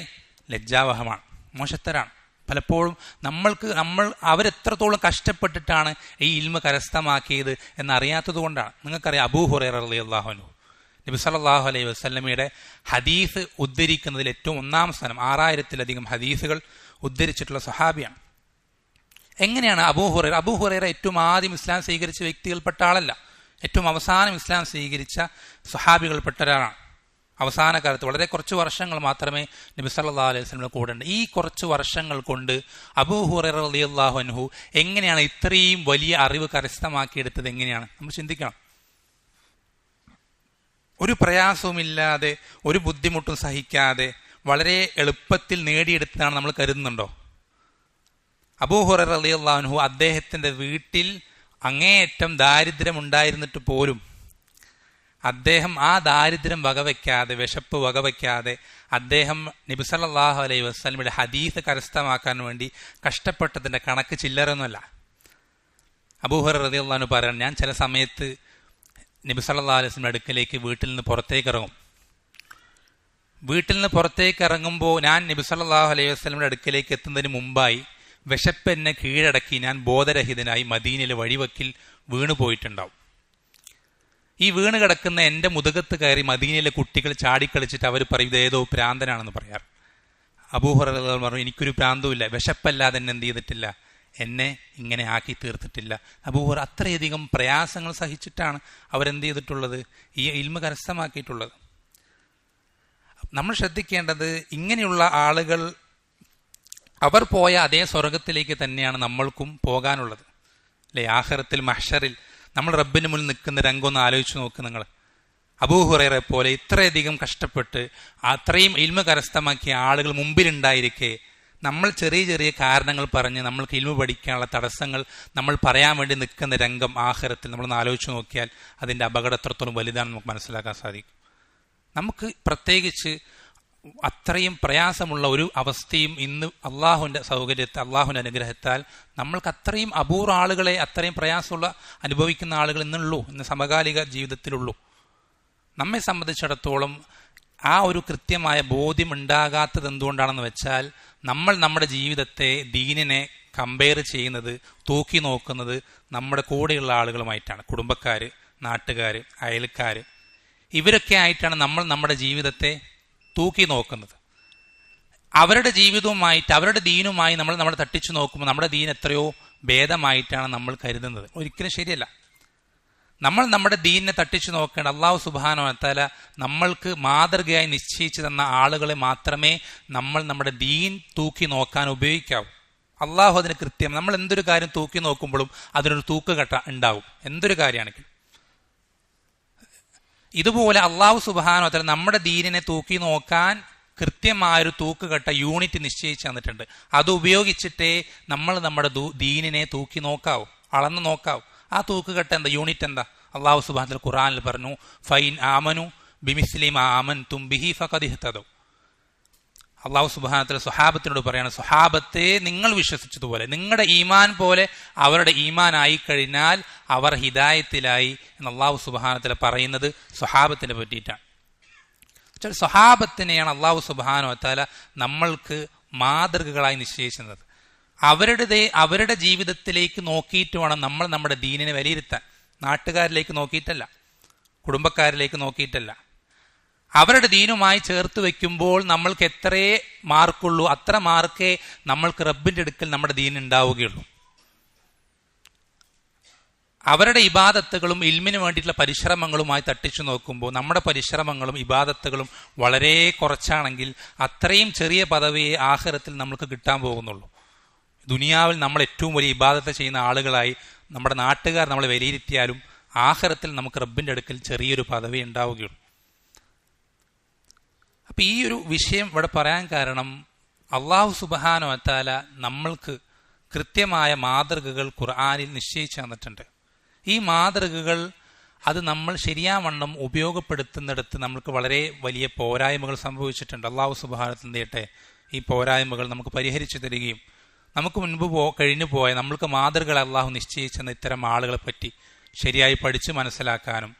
ലജ്ജാവഹമാണ്, മോശത്തരാണ്. പലപ്പോഴും നമ്മൾ അവരെത്രത്തോളം കഷ്ടപ്പെട്ടിട്ടാണ് ഈ ഇൽമു കരസ്ഥമാക്കിയത് എന്നറിയാത്തത് കൊണ്ടാണ്. നിങ്ങൾക്കറിയാം, അബൂ ഹുറൈറ റളിയല്ലാഹു അൻഹു നബി സല്ലല്ലാഹു അലൈഹി വസല്ലമയുടെ ഹദീസ് ഉദ്ധരിക്കുന്നതിൽ ഏറ്റവും ഒന്നാം സ്ഥാനം, 6000-ലധികം ഹദീസുകൾ ഉദ്ധരിച്ചിട്ടുള്ള സഹാബിയാണ്. എങ്ങനെയാണ് അബൂ ഹുറൈറ ഏറ്റവും ആദ്യം ഇസ്ലാം സ്വീകരിച്ച വ്യക്തികൾപ്പെട്ട ആളല്ല, ഏറ്റവും അവസാനം ഇസ്ലാം സ്വീകരിച്ച സഹാബികൾപ്പെട്ട ഒരാളാണ്. അവസാന കാലത്ത് വളരെ കുറച്ച് വർഷങ്ങൾ മാത്രമേ നബി സല്ലല്ലാഹു അലൈഹി വസല്ലം കൂടെ ഉണ്ട്. ഈ കുറച്ച് വർഷങ്ങൾ കൊണ്ട് അബൂ ഹുറൈറ റളിയല്ലാഹു അൻഹു എങ്ങനെയാണ് ഇത്രയും വലിയ അറിവ് കരസ്ഥമാക്കിയെടുത്തത്? എങ്ങനെയാണ് നമ്മൾ ചിന്തിക്കണം. ഒരു പ്രയാസവുമില്ലാതെ, ഒരു ബുദ്ധിമുട്ടും സഹിക്കാതെ വളരെ എളുപ്പത്തിൽ നേടിയെടുത്തതാണ് നമ്മൾ കരുതുന്നുണ്ടോ? അബൂ ഹുറൈറ റളിയല്ലാഹു അൻഹു അദ്ദേഹത്തിന്റെ വീട്ടിൽ അങ്ങേയറ്റം ദാരിദ്ര്യമുണ്ടായിരുന്നിട്ട് പോലും അദ്ദേഹം ആ ദാരിദ്ര്യം വകവയ്ക്കാതെ, വിശപ്പ് വകവയ്ക്കാതെ അദ്ദേഹം നബി സല്ലല്ലാഹു അലൈഹി വസല്ലമയുടെ ഹദീസ് കരസ്ഥമാക്കാൻ വേണ്ടി കഷ്ടപ്പെട്ടതിന്റെ കണക്ക് ചില്ലറൊന്നുമല്ല. അബൂ ഹുറൈറ റളിയല്ലാഹു അൻഹു പറയാൻ, ഞാൻ ചില സമയത്ത് നബി സല്ലല്ലാഹു അലൈഹി വസല്ലമയുടെ അടുക്കലേക്ക് വീട്ടിൽ നിന്ന് പുറത്തേക്ക് ഇറങ്ങും. വീട്ടിൽ നിന്ന് പുറത്തേക്ക് ഇറങ്ങുമ്പോൾ ഞാൻ നബി സല്ലല്ലാഹു അലൈഹി വസല്ലമയുടെ അടുക്കലേക്ക് എത്തുന്നതിന് മുമ്പായി വിശപ്പ് എന്നെ കീഴടക്കി ഞാൻ ബോധരഹിതനായി മദീനയിലെ വഴിവക്കിൽ വീണുപോയിട്ടുണ്ടാവും. ഈ വീണ് കിടക്കുന്ന എൻ്റെ മുതുകത്ത് കയറി മദീനയിലെ കുട്ടികൾ ചാടിക്കളിച്ചിട്ട് അവർ പറയും ഇതേതോ ഭ്രാന്തനാണെന്ന് പറയാറ്. അബൂ ഹുറൈറ പറഞ്ഞു, എനിക്കൊരു ഭ്രാന്തവുമില്ല, വിശപ്പല്ലാതെ എന്നെ എന്ത് ചെയ്തിട്ടില്ല, എന്നെ ഇങ്ങനെ ആക്കി തീർത്തിട്ടില്ല. അബൂ ഹുറൈറ അത്രയധികം പ്രയാസങ്ങൾ സഹിച്ചിട്ടാണ് അവരെന്ത് ചെയ്തിട്ടുള്ളത്, ഈ ഇൽമു കരസ്ഥമാക്കിയിട്ടുള്ളത്. നമ്മൾ ശ്രദ്ധിക്കേണ്ടത്, ഇങ്ങനെയുള്ള ആളുകൾ അവർ പോയ അതേ സ്വർഗത്തിലേക്ക് തന്നെയാണ് നമ്മൾക്കും പോകാനുള്ളത്, അല്ലെ? ആഖിറത്തിൽ മഹ്ശറിൽ നമ്മൾ റബ്ബിന് മുന്നിൽ നിൽക്കുന്ന രംഗമൊന്ന് ആലോചിച്ച് നോക്ക് നിങ്ങൾ. അബൂ ഹുറൈറയെ പോലെ ഇത്രയധികം കഷ്ടപ്പെട്ട് അത്രയും ഇൽമു കരസ്ഥമാക്കിയ ആളുകൾ മുമ്പിലുണ്ടായിരിക്കെ നമ്മൾ ചെറിയ ചെറിയ കാരണങ്ങൾ പറഞ്ഞ് നമ്മൾക്ക് ഇൽമു പഠിക്കാനുള്ള തടസ്സങ്ങൾ നമ്മൾ പറയാൻ വേണ്ടി നിൽക്കുന്ന രംഗം ആഖിറത്തിൽ നമ്മളൊന്ന് ആലോചിച്ച് നോക്കിയാൽ അതിൻ്റെ അപകടം എത്രത്തോളം വലുതാണെന്ന് നമുക്ക് മനസ്സിലാക്കാൻ സാധിക്കും. നമുക്ക് പ്രത്യേകിച്ച് അത്രയും പ്രയാസമുള്ള ഒരു അവസ്ഥയും ഇന്ന് അള്ളാഹുവിൻ്റെ സൗകര്യത്തെ, അള്ളാഹുവിൻ്റെ അനുഗ്രഹത്താൽ നമ്മൾക്ക് അത്രയും അപൂർവ ആളുകളെ, അത്രയും പ്രയാസമുള്ള അനുഭവിക്കുന്ന ആളുകൾ ഇന്നുള്ളൂ, ഇന്ന് സമകാലിക ജീവിതത്തിലുള്ളൂ. നമ്മെ സംബന്ധിച്ചിടത്തോളം ആ ഒരു കൃത്യമായ ബോധ്യം ഉണ്ടാകാത്തത് എന്തുകൊണ്ടാണെന്ന് വെച്ചാൽ, നമ്മൾ നമ്മുടെ ജീവിതത്തെ, ദീനിനെ കമ്പയർ ചെയ്യുന്നത്, തൂക്കി നോക്കുന്നത് നമ്മുടെ കൂടെയുള്ള ആളുകളുമായിട്ടാണ്. കുടുംബക്കാർ, നാട്ടുകാർ, അയൽക്കാർ, ഇവരൊക്കെ ആയിട്ടാണ് നമ്മൾ നമ്മുടെ ജീവിതത്തെ തൂക്കി നോക്കുന്നത്. അവരുടെ ജീവിതവുമായിട്ട്, അവരുടെ ദീനുമായി നമ്മൾ തട്ടിച്ചു നോക്കുമ്പോൾ നമ്മുടെ ദീൻ എത്രയോ ഭേദമായിട്ടാണ് നമ്മൾ കരുതുന്നത്. ഒരിക്കലും ശരിയല്ല. നമ്മൾ നമ്മുടെ ദീനിനെ തട്ടിച്ചു നോക്കേണ്ട അല്ലാഹു സുബ്ഹാനഹു വ തആല നമ്മൾക്ക് മാതൃകയായി നിശ്ചയിച്ചു തന്ന ആളുകളെ മാത്രമേ നമ്മൾ നമ്മുടെ ദീൻ തൂക്കി നോക്കാൻ ഉപയോഗിക്കാവൂ. അള്ളാഹു അതിന് കൃത്യം, നമ്മൾ എന്തൊരു കാര്യം തൂക്കി നോക്കുമ്പോഴും അതിനൊരു തൂക്കുകെട്ട ഉണ്ടാവും, എന്തൊരു കാര്യമാണെങ്കിലും. ഇതുപോലെ അള്ളാഹു സുബ്ഹാനഹു വ തആല നമ്മുടെ ദീനിനെ തൂക്കി നോക്കാൻ കൃത്യമായൊരു തൂക്കുകെട്ട യൂണിറ്റ് നിശ്ചയിച്ചു തന്നിട്ടുണ്ട്. അത് ഉപയോഗിച്ചിട്ടേ നമ്മൾ നമ്മുടെ ദീനിനെ തൂക്കി നോക്കാവൂ, അളന്നു നോക്കാവൂ. ആ തൂക്കുകെട്ട എന്താ, യൂണിറ്റ് എന്താ? അള്ളാഹു സുബ്ഹാനഹു വ തആല ഖുർആനിൽ പറഞ്ഞു, ഫൈൻ ആമനു ബിമിസ്ലി മാ ആമൻതും ബിഹി ഫഖദ് ഇഹ്തദൗ. അള്ളാഹു സുബ്ഹാനഹു വ തആല സ്വഹാബത്തിനോട് പറയാണ്, സ്വഹാബത്തെ നിങ്ങൾ വിശ്വസിച്ചതുപോലെ, നിങ്ങളുടെ ഈമാൻ പോലെ അവരുടെ ഈമാൻ ആയിക്കഴിഞ്ഞാൽ അവർ ഹിദായത്തിലായി എന്ന് അള്ളാഹു സുബ്ഹാനഹു വ തആല പറയുന്നത് സ്വഹാബത്തിനെ പറ്റിയിട്ടാണ്. സ്വഹാബത്തിനെയാണ് അള്ളാഹു സുബ്ഹാനഹു വ തആല നമ്മൾക്ക് മാതൃകകളായി നിശ്ചയിക്കുന്നത്. അവരുടെ ജീവിതത്തിലേക്ക് നോക്കിയിട്ട് വേണം നമ്മൾ നമ്മുടെ ദീനിനെ വിലയിരുത്താൻ. നാട്ടുകാരിലേക്ക് നോക്കിയിട്ടല്ല, കുടുംബക്കാരിലേക്ക് നോക്കിയിട്ടല്ല. അവരുടെ ദീനുമായി ചേർത്ത് വെക്കുമ്പോൾ നമ്മൾക്ക് എത്രേ മാർക്കുള്ളൂ, അത്ര മാർക്കേ നമ്മൾക്ക് റബ്ബിന്റെ അടുക്കൽ നമ്മുടെ ദീൻ ഉണ്ടാവുകയുള്ളൂ. അവരുടെ ഇബാദത്തുകളും ഇൽമിന് വേണ്ടിയിട്ടുള്ള പരിശ്രമങ്ങളുമായി തട്ടിച്ചു നോക്കുമ്പോൾ നമ്മുടെ പരിശ്രമങ്ങളും ഇബാദത്തുകളും വളരെ കുറച്ചാണെങ്കിൽ അത്രയും ചെറിയ പദവിയെ ആഖിറത്തിൽ നമുക്ക് കിട്ടാൻ പോകുന്നുള്ളൂ. ദുനിയാവിൽ നമ്മൾ ഏറ്റവും വലിയ ഇബാദത്ത് ചെയ്യുന്ന ആളുകളായി നമ്മുടെ നാട്ടുകാർ നമ്മളെ വിലയിരുത്തിയാലും ആഖിറത്തിൽ നമുക്ക് റബ്ബിന്റെ അടുക്കൽ ചെറിയൊരു പദവി ഉണ്ടാവുകയുള്ളൂ. അപ്പൊ ഈ ഒരു വിഷയം ഇവിടെ പറയാൻ കാരണം അള്ളാഹു സുബ്ഹാനഹു വ തആല നമ്മൾക്ക് കൃത്യമായ മാതൃകകൾ ഖുർആനിൽ നിശ്ചയിച്ചു തന്നിട്ടുണ്ട്. ഈ മാതൃകകൾ അത് നമ്മൾ ശരിയാവണ്ണം ഉപയോഗപ്പെടുത്തുന്നിടത്ത് നമ്മൾക്ക് വളരെ വലിയ പോരായ്മകൾ സംഭവിച്ചിട്ടുണ്ട്. അള്ളാഹു സുബ്ഹാനഹു വ തആല എന്ത് ഈ പോരായ്മകൾ നമുക്ക് പരിഹരിച്ചു തരികയും നമുക്ക് മുൻപ് കഴിഞ്ഞു പോയ നമ്മൾക്ക് മാതൃകകൾ അള്ളാഹു നിശ്ചയിച്ചെന്ന ഇത്തരം ആളുകളെ പറ്റി ശരിയായി പഠിച്ച് മനസ്സിലാക്കാനും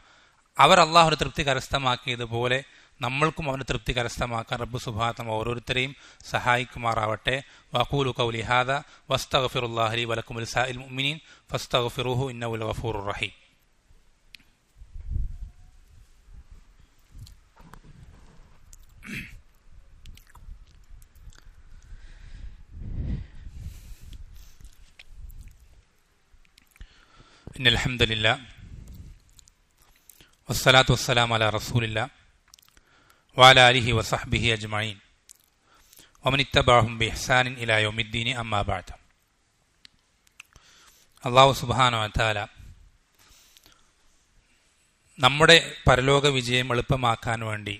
അവർ അള്ളാഹുവിന്റെ തൃപ്തി കരസ്ഥമാക്കിയതുപോലെ നമ്മൾക്കും അവന്റെ തൃപ്തി കരസ്ഥമാക്കാൻ റബ്ബ് സുബ്ഹാനഹു വ തആല ഓരോരുത്തരെയും സഹായിക്കുമാറാവട്ടെ. വഖൂലു ഖൗലി ഹാദാ വസ്തഗ്ഫിറുല്ലാഹ ലി വലക്കും വലിസാഇൽ മുഅ്മിനീൻ ഫസ്തഗ്ഫിറൂഹു ഇന്നഹു ലഗഫൂറുർ റഹീം. ഇന്നൽ ഹംദലില്ലാഹ് വസ്സലാത്തു വസ്സലാമു അലാ റസൂലില്ലാഹ് വഅലാ ആലിഹി വസഹ്ബിഹി അജ്മഈൻ വമൻ ഇത്തബഅഹും ബിഇഹ്സാനിൻ ഇലാ യൗമിദ്ദീൻ അമ്മാ ബഅദ്. അല്ലാഹു സുബ്ഹാനഹു വ തആല നമ്മുടെ പരലോക വിജയം എളുപ്പമാക്കാൻ വേണ്ടി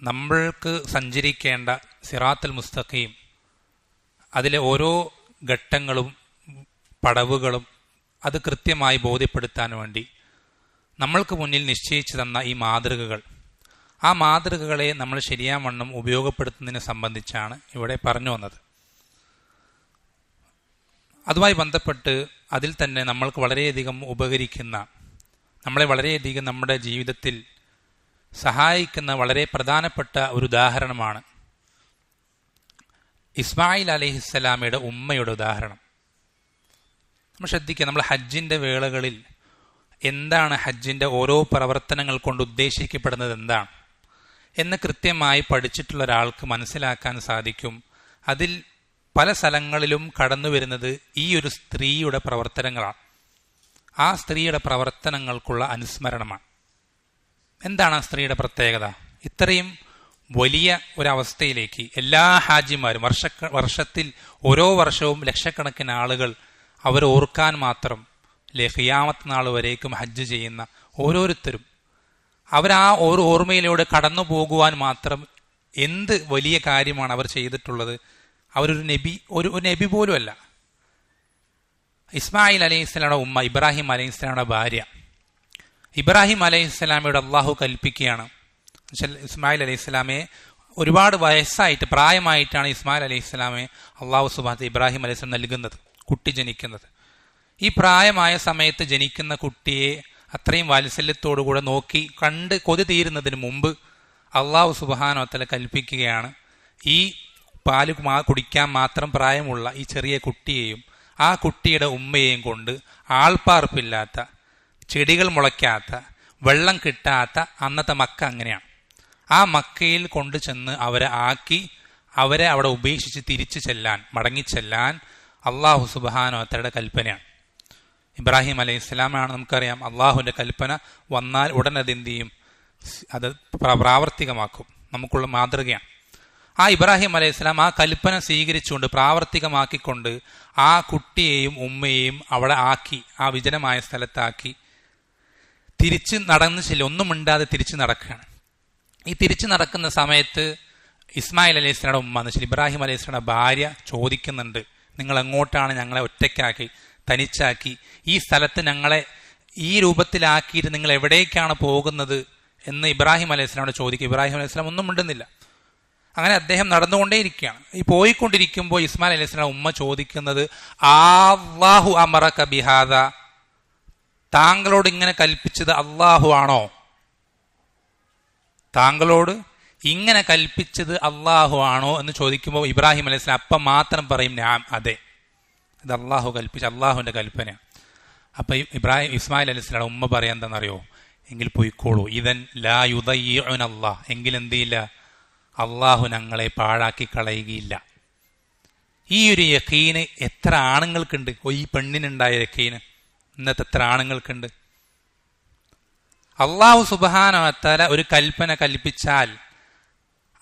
നമ്മൾക്ക് സഞ്ചരിക്കേണ്ട സിറാത്തുൽ മുസ്തഖീം അതിലെ ഓരോ ഘട്ടങ്ങളും പടവുകളും അത് കൃത്യമായി ബോധ്യപ്പെടുത്താൻ വേണ്ടി നമ്മൾക്ക് മുന്നിൽ നിശ്ചയിച്ചു തന്ന ഈ മാതൃകകൾ, ആ മാതൃകകളെ നമ്മൾ ശരിയാവണ്ണം ഉപയോഗപ്പെടുത്തുന്നതിനെ സംബന്ധിച്ചാണ് ഇവിടെ പറഞ്ഞു വന്നത്. അതുമായി ബന്ധപ്പെട്ട് അതിൽ തന്നെ നമ്മൾക്ക് വളരെയധികം ഉപകരിക്കുന്ന, നമ്മളെ വളരെയധികം നമ്മുടെ ജീവിതത്തിൽ സഹായിക്കുന്ന വളരെ പ്രധാനപ്പെട്ട ഒരു ഉദാഹരണമാണ് ഇസ്മായിൽ അലൈഹിസ്സലാമയുടെ ഉമ്മയുടെ ഉദാഹരണം. നമ്മൾ ശ്രദ്ധിക്കുക, നമ്മൾ ഹജ്ജിന്റെ വേളകളിൽ എന്താണ് ഹജ്ജിന്റെ ഓരോ പ്രവർത്തനങ്ങൾ കൊണ്ട് ഉദ്ദേശിക്കപ്പെടുന്നത് എന്താണ് എന്ന് കൃത്യമായി പഠിച്ചിട്ടുള്ള ഒരാൾക്ക് മനസ്സിലാക്കാൻ സാധിക്കും. അതിൽ പല സ്ഥലങ്ങളിലും കടന്നു വരുന്നത് ഈ ഒരു സ്ത്രീയുടെ പ്രവർത്തനങ്ങളാണ്. ആ സ്ത്രീയുടെ പ്രവർത്തനങ്ങൾക്കുള്ള അനുസ്മരണമാണ്. എന്താണ് ആ സ്ത്രീയുടെ പ്രത്യേകത? ഇത്രയും വലിയ ഒരവസ്ഥയിലേക്ക് എല്ലാ ഹാജിമാരും വർഷത്തിൽ ഓരോ വർഷവും ലക്ഷക്കണക്കിന് ആളുകൾ അവർ ഓർക്കാൻ മാത്രം ഖിയാമത്ത് നാൾ വരേക്കും ഹജ്ജ് ചെയ്യുന്ന ഓരോരുത്തരും അവരാ ഒരു ഓർമ്മയിലൂടെ കടന്നു പോകുവാൻ മാത്രം എന്ത് വലിയ കാര്യമാണ് അവർ ചെയ്തിട്ടുള്ളത്. അവരൊരു നബി പോലും അല്ല. ഇസ്മായിൽ അലൈഹിസ്സലാമിയുടെ ഉമ്മ ഇബ്രാഹിം അലൈഹിസ്സലാമിയുടെ ഭാര്യ. ഇബ്രാഹിം അലൈഹിസ്സലാമയോട് അള്ളാഹു കൽപ്പിക്കുകയാണ്. ഇസ്മായിൽ അലൈഹിസ്സലാമയെ ഒരുപാട് വയസ്സായിട്ട് പ്രായമായിട്ടാണ് ഇസ്മായിൽ അലൈഹിസ്സലാമെ അള്ളാഹു സുബ്ഹാനഹു ഇബ്രാഹിം അലൈഹിസ്സലാം നൽകുന്നത്, കുട്ടി ജനിക്കുന്നത്. ഈ പ്രായമായ സമയത്ത് ജനിക്കുന്ന കുട്ടിയെ അത്രയും വാത്സല്യത്തോടുകൂടെ നോക്കി കണ്ട് കൊതി തീരുന്നതിന് മുമ്പ് അള്ളാഹു സുബ്ഹാനഹു വ തആല കൽപ്പിക്കുകയാണ്, ഈ പാല് കുടിക്കാൻ മാത്രം പ്രായമുള്ള ഈ ചെറിയ കുട്ടിയെയും ആ കുട്ടിയുടെ ഉമ്മയെയും കൊണ്ട് ആൾപ്പാർപ്പില്ലാത്ത, ചെടികൾ മുളയ്ക്കാത്ത, വെള്ളം കിട്ടാത്ത അന്നത്തെ മക്ക അങ്ങനെയാണ്. ആ മക്കയിൽ കൊണ്ടു ചെന്ന് അവരെ അവിടെ ഉപേക്ഷിച്ച് തിരിച്ചു ചെല്ലാൻ, മടങ്ങിച്ചെല്ലാൻ അള്ളാഹു സുബ്ഹാനഹു വ തആലയുടെ കൽപ്പനയാണ്. ഇബ്രാഹിം അലൈഹിസ്സലാമാണ് നമുക്കറിയാം, അള്ളാഹുവിന്റെ കൽപ്പന വന്നാൽ ഉടൻ അതെന്ത് ചെയ്യും? അത് പ്രാവർത്തികമാക്കും. നമുക്കുള്ള മാതൃകയാണ്. ആ ഇബ്രാഹിം അലൈഹിസ്സലാം ആ കൽപ്പന സ്വീകരിച്ചുകൊണ്ട് പ്രാവർത്തികമാക്കിക്കൊണ്ട് ആ കുട്ടിയെയും ഉമ്മയെയും അവിടെ ആക്കി, ആ വിജനമായ സ്ഥലത്താക്കി തിരിച്ച് നടന്ന് ചെല്ലും, ഒന്നും മിണ്ടാതെ തിരിച്ചു നടക്കുകയാണ്. ഈ തിരിച്ചു നടക്കുന്ന സമയത്ത് ഇസ്മായിൽ അലൈഹിസ്സലാമിയുടെ ഉമ്മ എന്ന് വെച്ചാൽ ഇബ്രാഹിം അലൈഹിസ്സലാമിയുടെ ഭാര്യ ചോദിക്കുന്നുണ്ട്, നിങ്ങൾ എങ്ങോട്ടാണ് ഞങ്ങളെ ഒറ്റയ്ക്കാക്കി തനിച്ചാക്കി ഈ സ്ഥലത്ത് ഞങ്ങളെ ഈ രൂപത്തിലാക്കിയിട്ട് നിങ്ങൾ എവിടേക്കാണ് പോകുന്നത് എന്ന് ഇബ്രാഹിം അലൈഹിസ്സലാമിനോട് ചോദിക്കും. ഇബ്രാഹിം അലൈഹിസ്സലാം ഒന്നും മിണ്ടുന്നില്ല. അങ്ങനെ അദ്ദേഹം നടന്നുകൊണ്ടേയിരിക്കുകയാണ്. ഈ പോയിക്കൊണ്ടിരിക്കുമ്പോൾ ഇസ്മായിൽ അലൈഹിസ്സലാം ഉമ്മ ചോദിക്കുന്നത്, അല്ലാഹു അമറക ബിഹാദ, താങ്കളോട് ഇങ്ങനെ കൽപ്പിച്ചത് അള്ളാഹു ആണോ? താങ്കളോട് ഇങ്ങനെ കൽപ്പിച്ചത് അള്ളാഹു ആണോ എന്ന് ചോദിക്കുമ്പോൾ ഇബ്രാഹിം അലൈഹിസ്സലാം അപ്പം മാത്രം പറയും, ഞാൻ അതെ, ഇത് അള്ളാഹു കൽപ്പിച്ച അള്ളാഹുവിന്റെ കൽപ്പനയാണ്. അപ്പൊ ഇസ്മായിൽ അലൈഹിസ്സലാം ഉമ്മ പറയാൻ എന്താണെന്നറിയോ? എങ്കിൽ പോയിക്കോളൂ, ഇതൻ ലാ യുദയ്യിഉന അല്ലാഹ്, എങ്കിൽ എന്ത് ചെയ്യില്ല, അള്ളാഹു ഞങ്ങളെ പാഴാക്കി കളയുകയില്ല. ഈ ഒരു യഖീന് എത്ര ആണുങ്ങൾക്കുണ്ട്? ഈ പെണ്ണിനുണ്ടായ യഖീന് ഇന്നത്തെ എത്ര ആണുങ്ങൾക്കുണ്ട്? അല്ലാഹു സുബ്ഹാനഹു വ തആല ഒരു കൽപ്പന കൽപ്പിച്ചാൽ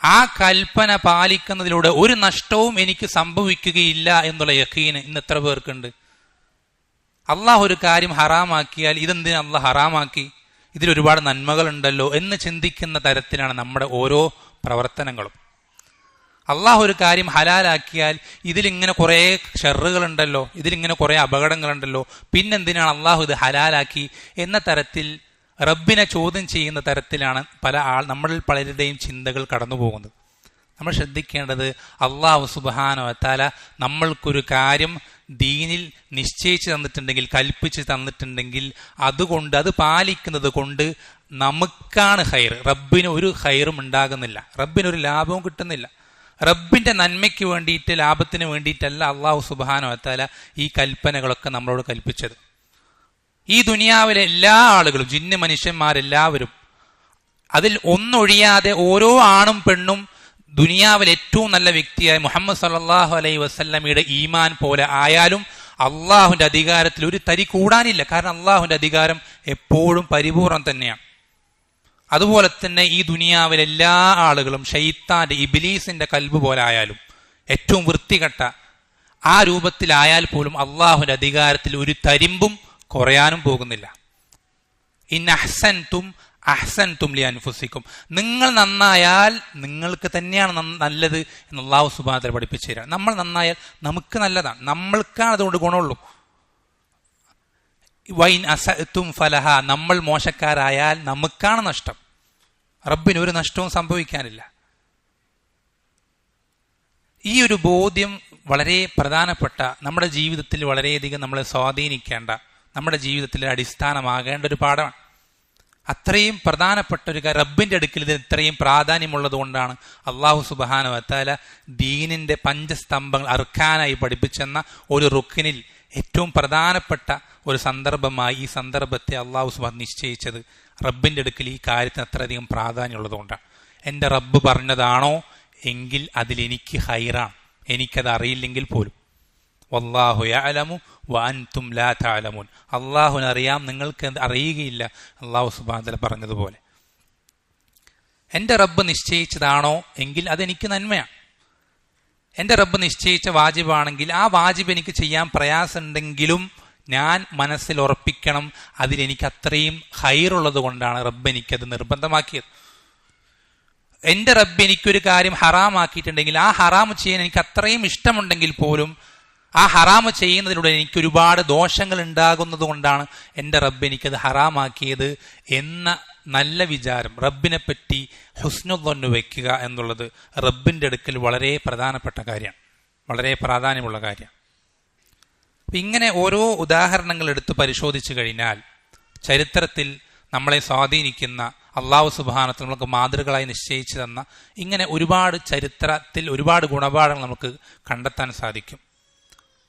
ആ കൽപ്പന പാലിക്കുന്നതിലൂടെ ഒരു നഷ്ടവും എനിക്ക് സംഭവിക്കുകയില്ല എന്നുള്ള യഖീന് ഇന്ന് എത്ര പേർക്കുണ്ട്? അള്ളാഹു ഒരു കാര്യം ഹറാമാക്കിയാൽ ഇതെന്തിനാ അള്ളാഹ് ഹറാമാക്കി, ഇതിലൊരുപാട് നന്മകളുണ്ടല്ലോ എന്ന് ചിന്തിക്കുന്ന തരത്തിലാണ് നമ്മുടെ ഓരോ പ്രവർത്തനങ്ങളും. അള്ളാഹു ഒരു കാര്യം ഹലാലാക്കിയാൽ ഇതിലിങ്ങനെ കുറേ ഷെറുകളുണ്ടല്ലോ, ഇതിലിങ്ങനെ കുറേ അപകടങ്ങളുണ്ടല്ലോ, പിന്നെന്തിനാണ് അള്ളാഹു ഇത് ഹലാലാക്കി എന്ന തരത്തിൽ റബ്ബിനെ ചോദ്യം ചെയ്യുന്ന തരത്തിലാണ് നമ്മളിൽ പലരുടെയും ചിന്തകൾ കടന്നു പോകുന്നത്. നമ്മൾ ശ്രദ്ധിക്കേണ്ടത്, അള്ളാഹു സുബ്ഹാനഹു വ തആല നമ്മൾക്കൊരു കാര്യം ദീനിൽ നിശ്ചയിച്ച് തന്നിട്ടുണ്ടെങ്കിൽ, കൽപ്പിച്ച് തന്നിട്ടുണ്ടെങ്കിൽ അതുകൊണ്ട്, അത് പാലിക്കുന്നത് കൊണ്ട് നമുക്കാണ് ഖൈർ. റബ്ബിന് ഒരു ഖൈറും ഉണ്ടാകുന്നില്ല, റബ്ബിനൊരു ലാഭവും കിട്ടുന്നില്ല. റബ്ബിന്റെ നന്മയ്ക്ക് വേണ്ടിയിട്ട്, ലാഭത്തിന് വേണ്ടിയിട്ടല്ല അള്ളാഹു സുബ്ഹാനഹു വ തആല ഈ കൽപ്പനകളൊക്കെ നമ്മളോട് കൽപ്പിച്ചത്. ഈ ദുനിയാവിലെ എല്ലാ ആളുകളും, ജിന്ന് മനുഷ്യന്മാരെല്ലാവരും, അതിൽ ഒന്നൊഴിയാതെ ഓരോ ആണും പെണ്ണും ദുനിയാവിൽ ഏറ്റവും നല്ല വ്യക്തിയായ മുഹമ്മദ് സല്ലല്ലാഹു അലൈഹി വസല്ലമയുടെ ഈമാൻ പോലെ ആയാലും അള്ളാഹുവിന്റെ അധികാരത്തിൽ ഒരു തരി കൂടാനില്ല. കാരണം അള്ളാഹുവിന്റെ അധികാരം എപ്പോഴും പരിപൂർണം തന്നെയാണ്. അതുപോലെ തന്നെ ഈ ദുനിയാവിലെ എല്ലാ ആളുകളും ശൈത്താന്റെ, ഇബ്ലീസിന്റെ കൽബ് പോലെ ആയാലും, ഏറ്റവും വൃത്തികെട്ട ആ രൂപത്തിലായാൽ പോലും അള്ളാഹുവിന്റെ അധികാരത്തിൽ ഒരു തരിമ്പും കുറയാനും പോകുന്നില്ല. ഇൻ അഹ്സൻതും അഹ്സൻതും ലി അൻഫുസിക്കും, നിങ്ങൾ നന്നായാൽ നിങ്ങൾക്ക് തന്നെയാണ് നല്ലത് എന്ന് അല്ലാഹു സുബ്ഹാനഹു വ തആല പഠിപ്പിച്ചു തരാം. നമ്മൾ നന്നായാൽ നമുക്ക് നല്ലതാണ്, നമ്മൾക്കാണ് അതുകൊണ്ട് ഗുണമുള്ളൂ. വൈൻ അസഅ്തും ഫലഹ, നമ്മൾ മോശക്കാരായാൽ നമുക്കാണ് നഷ്ടം, റബ്ബിന് ഒരു നഷ്ടവും സംഭവിക്കാനില്ല. ഈ ഒരു ബോധ്യം വളരെ പ്രധാനപ്പെട്ട, നമ്മുടെ ജീവിതത്തിൽ വളരെയധികം നമ്മളെ സ്വാധീനിക്കേണ്ട, നമ്മുടെ ജീവിതത്തിൽ അടിസ്ഥാനമാകേണ്ട ഒരു പാഠമാണ്. അത്രയും പ്രധാനപ്പെട്ട ഒരു കാര്യം, റബ്ബിന്റെ അടുക്കൽ ഇതിന് ഇത്രയും പ്രാധാന്യമുള്ളത് കൊണ്ടാണ് അല്ലാഹു സുബ്ഹാനഹു വ തആല ദീനിന്റെ പഞ്ചസ്തംഭങ്ങൾ അർക്കാനായി പഠിപ്പിച്ചെന്ന ഒരു റുക്കിനിൽ ഏറ്റവും പ്രധാനപ്പെട്ട ഒരു സന്ദർഭമായി ഈ സന്ദർഭത്തെ അല്ലാഹു സുബ്ഹാനഹു നിശ്ചയിച്ചത് റബ്ബിന്റെ അടുക്കൽ ഈ കാര്യത്തിന് അത്രയധികം പ്രാധാന്യമുള്ളത് കൊണ്ടാണ്. എൻ്റെ റബ്ബ് പറഞ്ഞതാണോ എങ്കിൽ അതിലെനിക്ക് ഹൈറാണ്, എനിക്കത് അറിയില്ലെങ്കിൽ പോലും. വല്ലാഹു യഅലമു വഅൻതും ലാ തഅലമൂൻ, അല്ലാഹുവിനെ അറിയാം, നിങ്ങൾക്ക് അറിയുകയില്ല. അല്ലാഹു സുബ്ഹാനഹു വ തആല പറഞ്ഞതുപോലെ എൻ്റെ റബ്ബ് നിശ്ചയിച്ചതാണോ എങ്കിൽ അതെനിക്ക് നന്മയാണ്. എൻ്റെ റബ്ബ് നിശ്ചയിച്ച വാജിബാണെങ്കിൽ ആ വാജിബ് എനിക്ക് ചെയ്യാൻ പ്രയാസമുണ്ടെങ്കിലും ഞാൻ മനസ്സിൽ ഉറപ്പിക്കണം, അതിലെനിക്ക് അത്രയും ഹൈറുള്ളത് കൊണ്ടാണ് റബ്ബ് എനിക്കത് നിർബന്ധമാക്കിയത്. എൻ്റെ റബ്ബ് എനിക്കൊരു കാര്യം ഹറാമാക്കിയിട്ടുണ്ടെങ്കിൽ ആ ഹറാം ചെയ്യാൻ എനിക്ക് അത്രയും ഇഷ്ടമുണ്ടെങ്കിൽ പോലും ആ ഹറാമ് ചെയ്യുന്നതിലൂടെ എനിക്ക് ഒരുപാട് ദോഷങ്ങൾ ഉണ്ടാകുന്നത് കൊണ്ടാണ് എൻ്റെ റബ്ബ് എനിക്കത് ഹറാമാക്കിയത് എന്ന നല്ല വിചാരം, റബ്ബിനെ പറ്റി ഹുസ്നുദ്ദന്ന് വയ്ക്കുക എന്നുള്ളത് റബ്ബിൻ്റെ അടുക്കൽ വളരെ പ്രധാനപ്പെട്ട കാര്യമാണ്, വളരെ പ്രാധാന്യമുള്ള കാര്യമാണ്. ഇങ്ങനെ ഓരോ ഉദാഹരണങ്ങൾ എടുത്ത് പരിശോധിച്ചു കഴിഞ്ഞാൽ ചരിത്രത്തിൽ നമ്മളെ സ്വാധീനിക്കുന്ന, അല്ലാഹു സുബ്ഹാനഹു വ തആല നമുക്ക് മാതൃകളായി നിശ്ചയിച്ചു തന്ന ഇങ്ങനെ ഒരുപാട് ചരിത്രത്തിൽ ഒരുപാട് ഗുണപാഠങ്ങൾ നമുക്ക് കണ്ടെത്താൻ സാധിക്കും.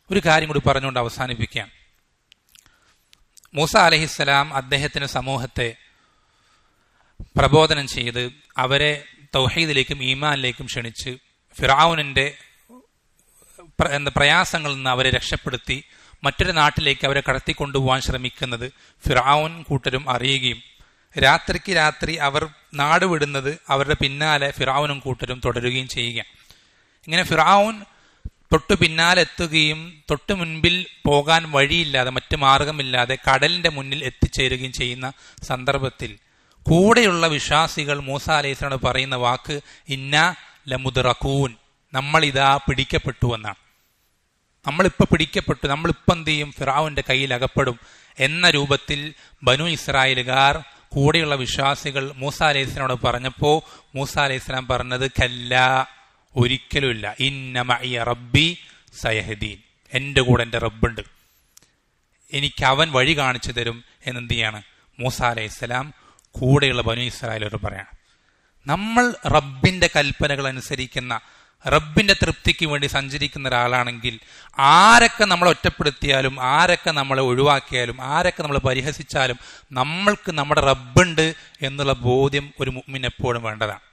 ഒരു കാര്യം കൂടി പറഞ്ഞുകൊണ്ട് അവസാനിപ്പിക്കാം. മൂസ അലൈഹിസ്സലാം അദ്ദേഹത്തിന് സമൂഹത്തെ പ്രബോധനം ചെയ്ത് അവരെ തൗഹീദിലേക്കും ഈമാനിലേക്കും ക്ഷണിച്ച് ഫിർഔനിന്റെ പ്രയാസങ്ങളിൽ നിന്ന് അവരെ രക്ഷപ്പെടുത്തി മറ്റൊരു നാട്ടിലേക്ക് അവരെ കടത്തിക്കൊണ്ടുപോകാൻ ശ്രമിക്കുന്നത് ഫിർഔൻ കൂട്ടരും അറിയുകയും രാത്രിക്ക് രാത്രി അവർ നാട് വിടുന്നത് അവരുടെ പിന്നാലെ ഫിർഔനും കൂട്ടരും തുടരുകയും ചെയ്യുകയാണ്. ഇങ്ങനെ ഫിർഔൻ തൊട്ടു പിന്നാലെ എത്തുകയും തൊട്ടു മുൻപിൽ പോകാൻ വഴിയില്ലാതെ, മറ്റു മാർഗമില്ലാതെ കടലിന്റെ മുന്നിൽ എത്തിച്ചേരുകയും ചെയ്യുന്ന സന്ദർഭത്തിൽ കൂടെയുള്ള വിശ്വാസികൾ മൂസ അലൈഹിസ്സലാം പറയുന്ന വാക്ക് ഇന്നാ ലമുദ്റഖൂൻ, നമ്മളിതാ പിടിക്കപ്പെട്ടു എന്നാണ്. നമ്മളിപ്പോൾ പിടിക്കപ്പെട്ടു, നമ്മളിപ്പോൾ എന്ത് ചെയ്യും, ഫിർഔന്റെ കയ്യിൽ അകപ്പെടും എന്ന രൂപത്തിൽ ബനു ഇസ്രായേലുകാർ കൂടെയുള്ള വിശ്വാസികൾ മൂസ അലൈഹിസ്സലാമോട് പറഞ്ഞപ്പോൾ മൂസ അലൈഹിസ്സലാം പറഞ്ഞത് കല്ലാ, ഒരിക്കലുമില്ല, ഇന്ന മഇയ റബ്ബി സയഹ്ദീൻ, എൻ്റെ കൂടെ എൻ്റെ റബ്ബുണ്ട്, എനിക്ക് അവൻ വഴി കാണിച്ചു തരും എന്നെന്ത് ചെയ്യാണ് മൂസ അലൈഹിസ്സലാം കൂടെയുള്ള ബനു ഇസ്രായേലോട് പറയാണ്. നമ്മൾ റബ്ബിന്റെ കൽപ്പനകൾ അനുസരിക്കുന്ന, റബ്ബിന്റെ തൃപ്തിക്ക് വേണ്ടി സഞ്ചരിക്കുന്ന ഒരാളാണെങ്കിൽ ആരൊക്കെ നമ്മളെ ഒറ്റപ്പെടുത്തിയാലും, ആരൊക്കെ നമ്മളെ ഒഴിവാക്കിയാലും, ആരൊക്കെ നമ്മളെ പരിഹസിച്ചാലും നമ്മൾക്ക് നമ്മുടെ റബ്ബുണ്ട് എന്നുള്ള ബോധ്യം ഒരു മുഅ്മിൻ എപ്പോഴും വേണ്ടതാണ്.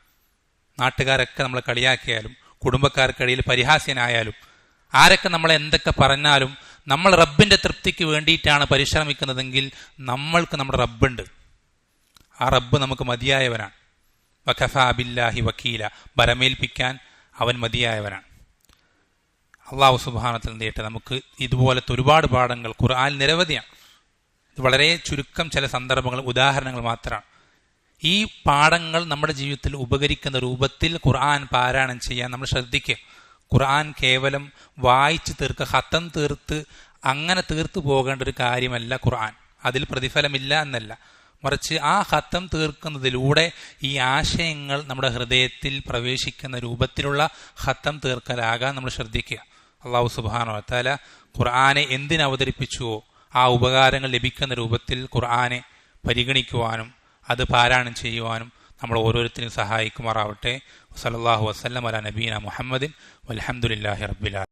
നാട്ടുകാരൊക്കെ നമ്മളെ കളിയാക്കിയാലും, കുടുംബക്കാർക്കിടയിൽ പരിഹാസ്യനായാലും, ആരൊക്കെ നമ്മളെ എന്തൊക്കെ പറഞ്ഞാലും നമ്മൾ റബ്ബിന്റെ തൃപ്തിക്ക് വേണ്ടിയിട്ടാണ് പരിശ്രമിക്കുന്നതെങ്കിൽ നമ്മൾക്ക് നമ്മുടെ റബ്ബുണ്ട്. ആ റബ്ബ് നമുക്ക് മതിയായവനാണ്. വഖഫാ ബില്ലാഹി വക്കീല, ബരമേൽപ്പിക്കാൻ അവൻ മതിയായവനാണ്. അള്ളാഹു സുബ്ഹാനഹു എന്ത് ചെയ്യട്ടെ, നമുക്ക് ഇതുപോലത്തെ ഒരുപാട് പാഠങ്ങൾ ഖുർആൻ നിരവധിയാണ്. ഇത് വളരെ ചുരുക്കം ചില സന്ദർഭങ്ങൾ, ഉദാഹരണങ്ങൾ മാത്രമാണ്. ഈ പാഠങ്ങൾ നമ്മുടെ ജീവിതത്തിൽ ഉപകരിക്കുന്ന രൂപത്തിൽ ഖുർആൻ പാരായണം ചെയ്യാൻ നമ്മൾ ശ്രദ്ധിക്കുക. ഖുർആൻ കേവലം വായിച്ച് തീർക്കുക, ഖത്തം തീർത്ത് അങ്ങനെ തീർത്തു പോകേണ്ട ഒരു കാര്യമല്ല ഖുർആൻ. അതിൽ പ്രതിഫലമില്ല എന്നല്ല, മറിച്ച് ആ ഖത്തം തീർക്കുന്നതിലൂടെ ഈ ആശയങ്ങൾ നമ്മുടെ ഹൃദയത്തിൽ പ്രവേശിക്കുന്ന രൂപത്തിലുള്ള ഖത്തം തീർക്കലാകാൻ നമ്മൾ ശ്രദ്ധിക്കുക. അള്ളാഹു സുബ്ഹാനഹു വ തആല ഖുർആനെ എന്തിനവതരിപ്പിച്ചുവോ ആ ഉപകാരങ്ങൾ ലഭിക്കുന്ന രൂപത്തിൽ ഖുർആനെ പരിഗണിക്കുവാനും അത് പാരായണം ചെയ്യുവാനും നമ്മൾ ഓരോരുത്തരും സഹായിക്കുമാറാവട്ടെ. സല്ലല്ലാഹു വസല്ലം അലാ നബീന മുഹമ്മദിൻ വൽഹംദുലില്ലാഹി റബ്ബിൽ ആലമീൻ.